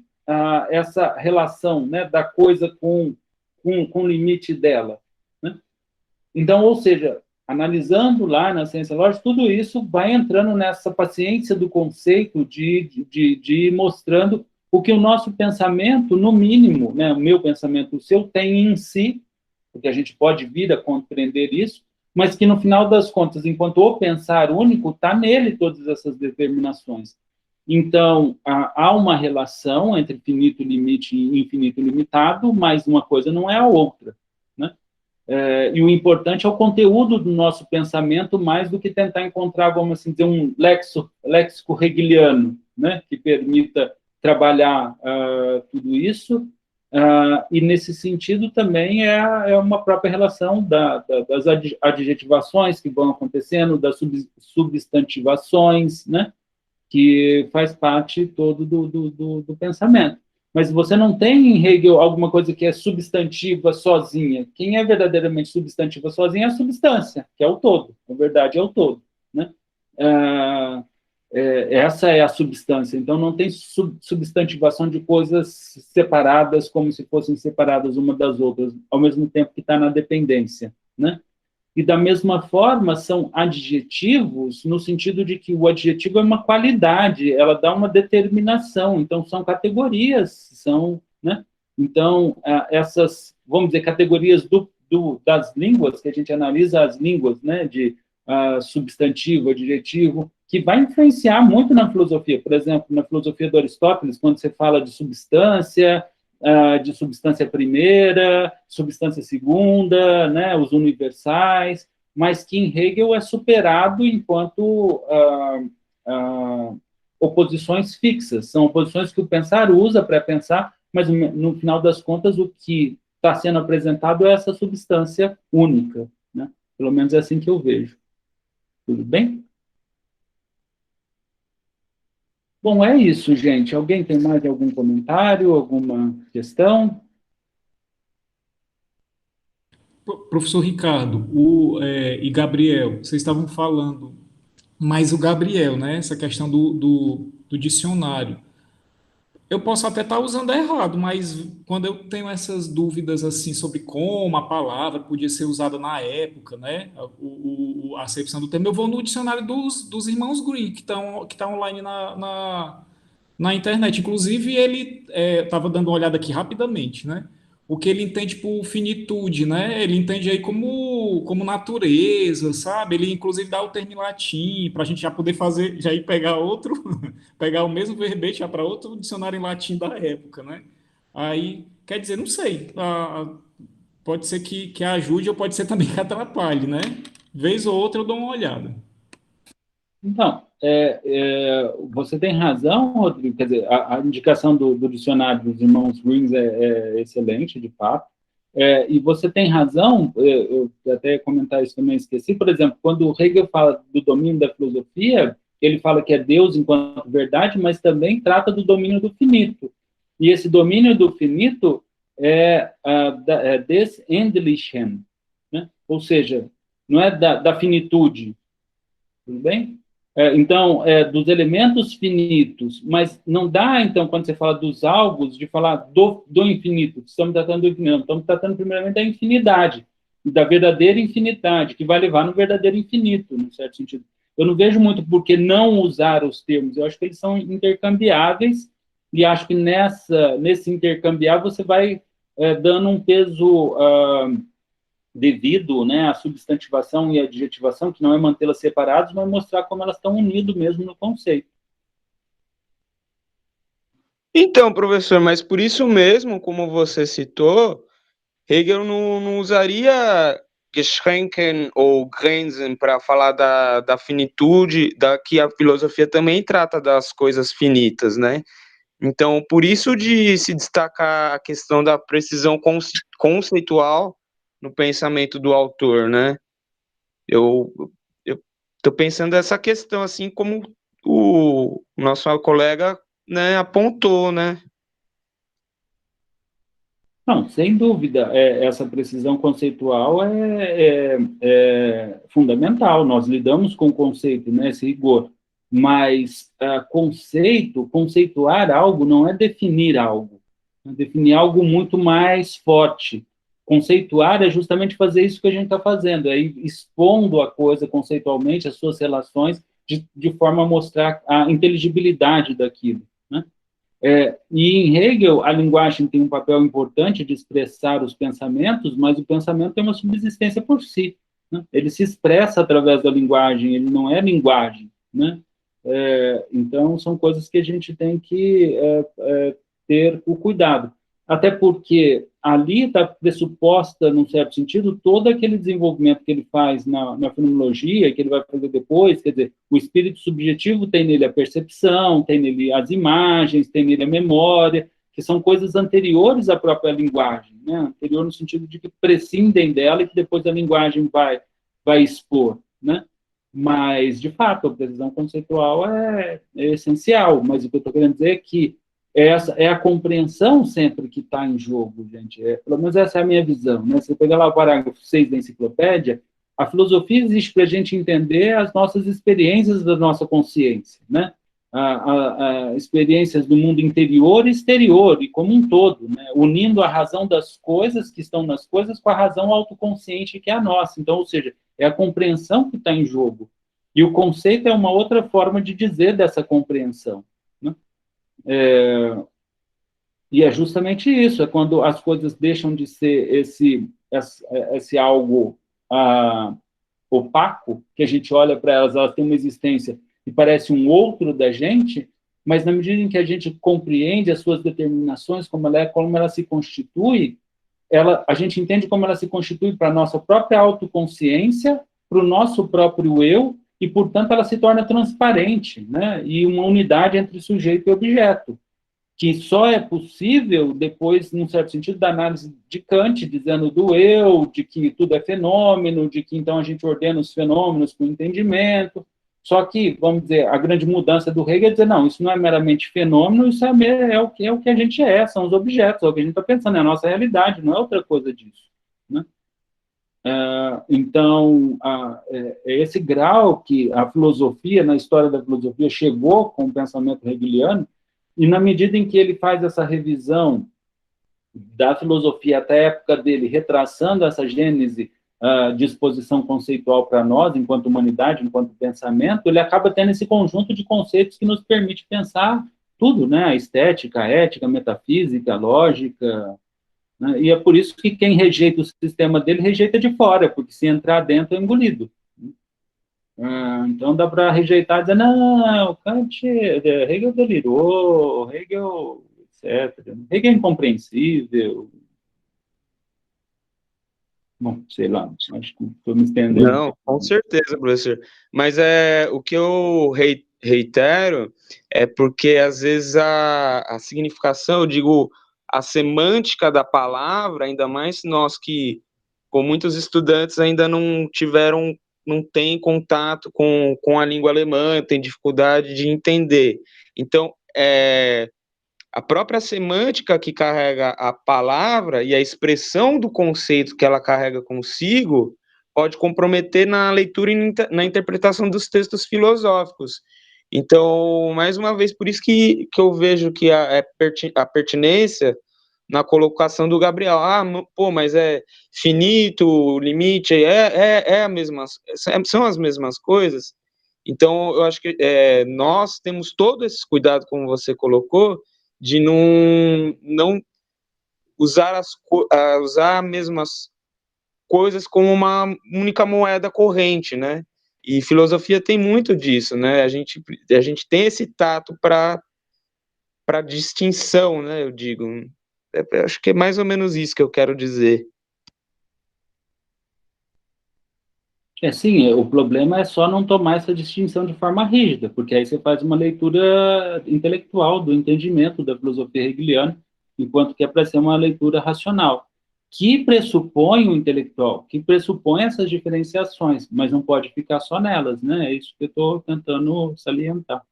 essa relação, né, da coisa com o limite dela, né? Então, ou seja, analisando lá na ciência lógica, tudo isso vai entrando nessa paciência do conceito de ir mostrando o que o nosso pensamento, no mínimo, né, o meu pensamento, o seu, tem em si, porque a gente pode vir a compreender isso, mas que, no final das contas, enquanto o pensar único, está nele todas essas determinações. Então, há uma relação entre finito limite e infinito limitado, mas uma coisa não é a outra, né? E o importante é o conteúdo do nosso pensamento, mais do que tentar encontrar, vamos assim dizer, um léxico hegeliano, né, que permita trabalhar tudo isso. E, nesse sentido, também é uma própria relação das adjetivações que vão acontecendo, das substantivações, né, que faz parte todo do pensamento. Mas você não tem em Hegel alguma coisa que é substantiva sozinha. Quem é verdadeiramente substantiva sozinha é a substância, que é o todo. Na verdade, é o todo, né? Essa é a substância. Então, não tem substantivação de coisas separadas como se fossem separadas uma das outras, ao mesmo tempo que está na dependência, né? E, da mesma forma, são adjetivos, no sentido de que o adjetivo é uma qualidade, ela dá uma determinação, então são categorias, né? Então, essas, vamos dizer, categorias das línguas, que a gente analisa as línguas, né, de substantivo, adjetivo, que vai influenciar muito na filosofia. Por exemplo, na filosofia do Aristóteles, quando você fala de substância primeira, substância segunda, né, os universais, mas que em Hegel é superado enquanto oposições fixas. São oposições que o pensar usa para pensar, mas, no final das contas, o que está sendo apresentado é essa substância única, né? Pelo menos é assim que eu vejo. Tudo bem? Bom, é isso, gente. Alguém tem mais algum comentário, alguma questão? Professor Ricardo e Gabriel, vocês estavam falando, mas o Gabriel, né, essa questão do dicionário. Eu posso até estar usando errado, mas quando eu tenho essas dúvidas assim sobre como a palavra podia ser usada na época, né, a acepção do termo, eu vou no dicionário dos irmãos Green, que tá online na internet. Inclusive, ele estava dando uma olhada aqui rapidamente, né? O que ele entende por finitude, né? Ele entende aí como natureza, sabe? Ele, inclusive, dá o termo em latim para a gente já poder fazer, já ir pegar outro, pegar o mesmo verbete já para outro dicionário em latim da época, né? Aí, quer dizer, não sei. Pode ser que ajude ou pode ser também que atrapalhe, né? Vez ou outra eu dou uma olhada. Então, você tem razão, Rodrigo. Quer dizer, a indicação do dicionário dos irmãos Green é excelente, de fato. E você tem razão, eu até ia comentar isso também, esqueci. Por exemplo, quando o Hegel fala do domínio da filosofia, ele fala que é Deus enquanto verdade, mas também trata do domínio do finito. E esse domínio do finito é des Endlichen, né? Ou seja, não é da finitude, tudo bem? Então, dos elementos finitos, mas não dá, então, quando você fala dos algos, de falar do infinito, estamos tratando do infinito, estamos tratando primeiramente da infinidade, da verdadeira infinidade, que vai levar no verdadeiro infinito, num certo sentido. Eu não vejo muito por que não usar os termos, eu acho que eles são intercambiáveis, e acho que nesse intercambiar você vai dando um peso devido, né, à substantivação e adjetivação, que não é mantê-las separadas, mas mostrar como elas estão unidas mesmo no conceito. Então, professor, mas por isso mesmo, como você citou, Hegel não usaria Geschränken ou Grenzen para falar da finitude, que a filosofia também trata das coisas finitas, né? Então, por isso de se destacar a questão da precisão conceitual no pensamento do autor, né? Eu estou pensando essa questão, assim como o nosso colega, né, apontou, né? Não, sem dúvida, essa precisão conceitual é fundamental. Nós lidamos com o conceito, né, esse rigor, mas conceituar algo não é definir algo, é definir algo muito mais forte. Conceituar é justamente fazer isso que a gente está fazendo, é ir expondo a coisa conceitualmente, as suas relações, de forma a mostrar a inteligibilidade daquilo, né? E em Hegel, a linguagem tem um papel importante de expressar os pensamentos, mas o pensamento tem uma subsistência por si, né? Ele se expressa através da linguagem, ele não é linguagem, né? Então, são coisas que a gente tem que ter o cuidado. Até porque ali está pressuposta, num certo sentido, todo aquele desenvolvimento que ele faz na fenomenologia, que ele vai fazer depois, quer dizer, o espírito subjetivo tem nele a percepção, tem nele as imagens, tem nele a memória, que são coisas anteriores à própria linguagem, né? Anterior no sentido de que prescindem dela e que depois a linguagem vai expor, né? Mas, de fato, a precisão conceitual é essencial, mas o que eu estou querendo dizer é que essa é a compreensão sempre que está em jogo, gente. Pelo menos essa é a minha visão, né? Se você pegar lá o parágrafo 6 da enciclopédia, a filosofia existe para a gente entender as nossas experiências da nossa consciência, né? Experiências do mundo interior e exterior, e como um todo, né? Unindo a razão das coisas que estão nas coisas com a razão autoconsciente que é a nossa. Então, ou seja, é a compreensão que está em jogo. E o conceito é uma outra forma de dizer dessa compreensão, né? E é justamente isso, é quando as coisas deixam de ser esse algo opaco, que a gente olha para elas, elas têm uma existência e parece um outro da gente, mas na medida em que a gente compreende as suas determinações, como ela se constitui, a gente entende como ela se constitui para a nossa própria autoconsciência, para o nosso próprio eu, e, portanto, ela se torna transparente, né? E uma unidade entre sujeito e objeto, que só é possível depois, num certo sentido, da análise de Kant, dizendo do eu, de que tudo é fenômeno, de que, então, a gente ordena os fenômenos com entendimento. Só que, vamos dizer, a grande mudança do Hegel é dizer, não, isso não é meramente fenômeno, isso é o que a gente são os objetos, é o que a gente está pensando, é a nossa realidade, não é outra coisa disso, né? Então, é esse grau que a filosofia, na história da filosofia, chegou com o pensamento hegeliano, e na medida em que ele faz essa revisão da filosofia até a época dele, retraçando essa gênese de exposição conceitual para nós, enquanto humanidade, enquanto pensamento, ele acaba tendo esse conjunto de conceitos que nos permite pensar tudo, né? A estética, a ética, a metafísica, a lógica, né? E é por isso que quem rejeita o sistema dele, rejeita de fora, porque se entrar dentro é engolido. Então dá para rejeitar, dizer, não, Kant, Hegel delirou, Hegel, etc. Hegel é incompreensível. Bom, sei lá, acho que estou me estendendo. Não, com certeza, professor. Mas o que eu reitero é porque, às vezes, a significação, eu digo, a semântica da palavra, ainda mais nós que, com muitos estudantes, ainda não têm contato com a língua alemã, têm dificuldade de entender. Então, a própria semântica que carrega a palavra e a expressão do conceito que ela carrega consigo pode comprometer na leitura e na interpretação dos textos filosóficos. Então, mais uma vez, por isso que eu vejo que a pertinência na colocação do Gabriel. Mas é finito, limite, a mesma, são as mesmas coisas. Então, eu acho que nós temos todo esse cuidado, como você colocou, de não usar as mesmas coisas como uma única moeda corrente, né? E filosofia tem muito disso, né? A gente tem esse tato para distinção, né? Eu digo, acho que é mais ou menos isso que eu quero dizer. Sim, o problema é só não tomar essa distinção de forma rígida, porque aí você faz uma leitura intelectual do entendimento da filosofia hegeliana, enquanto que é para ser uma leitura racional, que pressupõe o intelectual, que pressupõe essas diferenciações, mas não pode ficar só nelas, né? É isso que eu estou tentando salientar.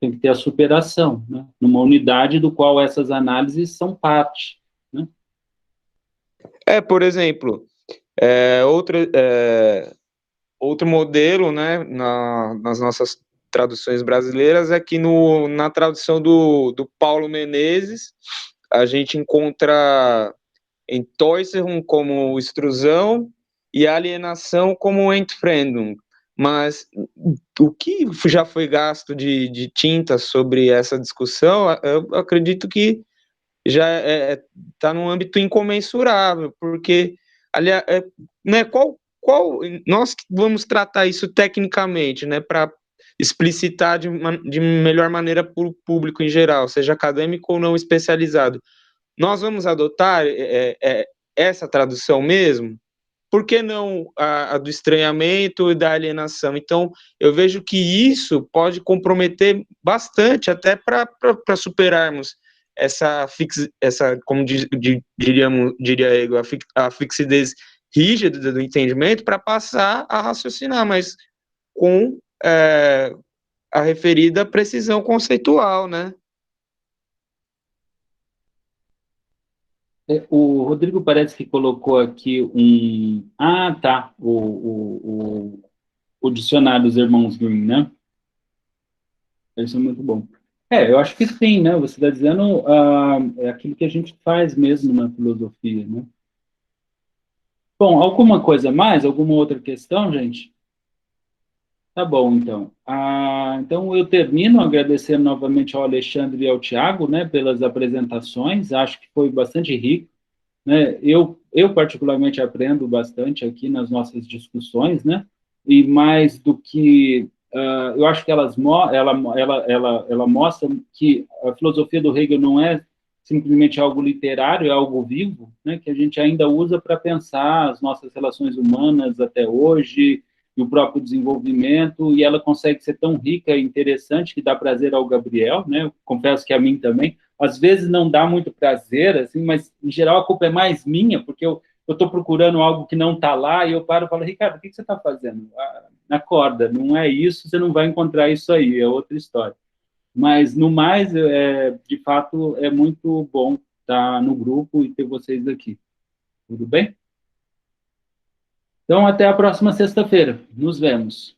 Tem que ter a superação, né? Numa unidade do qual essas análises são parte, né? Por exemplo, outro modelo, né, nas nossas traduções brasileiras é que na tradução do Paulo Menezes, a gente encontra Entäußerung como extrusão e alienação como Entfremdung. Mas o que já foi gasto de tinta sobre essa discussão, eu acredito que já está num âmbito incomensurável, porque, aliás, né, nós vamos tratar isso tecnicamente, né, para explicitar de melhor maneira para o público em geral, seja acadêmico ou não especializado. Nós vamos adotar essa tradução mesmo? Por que não a do estranhamento e da alienação? Então, eu vejo que isso pode comprometer bastante, até para superarmos essa como diria eu, a fixidez rígida do entendimento, para passar a raciocinar, mas com a referida precisão conceitual, né? O Rodrigo parece que colocou aqui um... Ah, tá, o dicionário dos Irmãos Grimm, né? Isso é muito bom. Eu acho que sim, né? Você está dizendo é aquilo que a gente faz mesmo na filosofia, né? Bom, alguma coisa mais? Alguma outra questão, gente? Tá bom, então. Então, eu termino agradecendo novamente ao Alexandre e ao Tiago, né, pelas apresentações. Acho que foi bastante rico, né? Eu particularmente aprendo bastante aqui nas nossas discussões, né? E mais do que eu acho que ela mostra que a filosofia do Hegel não é simplesmente algo literário, é algo vivo, né? Que a gente ainda usa para pensar as nossas relações humanas até hoje e o próprio desenvolvimento, e ela consegue ser tão rica e interessante que dá prazer ao Gabriel, né? Eu confesso que a mim também. Às vezes não dá muito prazer, assim, mas em geral a culpa é mais minha, porque eu estou procurando algo que não está lá, e eu paro e falo, Ricardo, o que você está fazendo? Acorda, não é isso, você não vai encontrar isso aí, é outra história. Mas, no mais, de fato, é muito bom estar no grupo e ter vocês aqui. Tudo bem? Então, até a próxima sexta-feira. Nos vemos.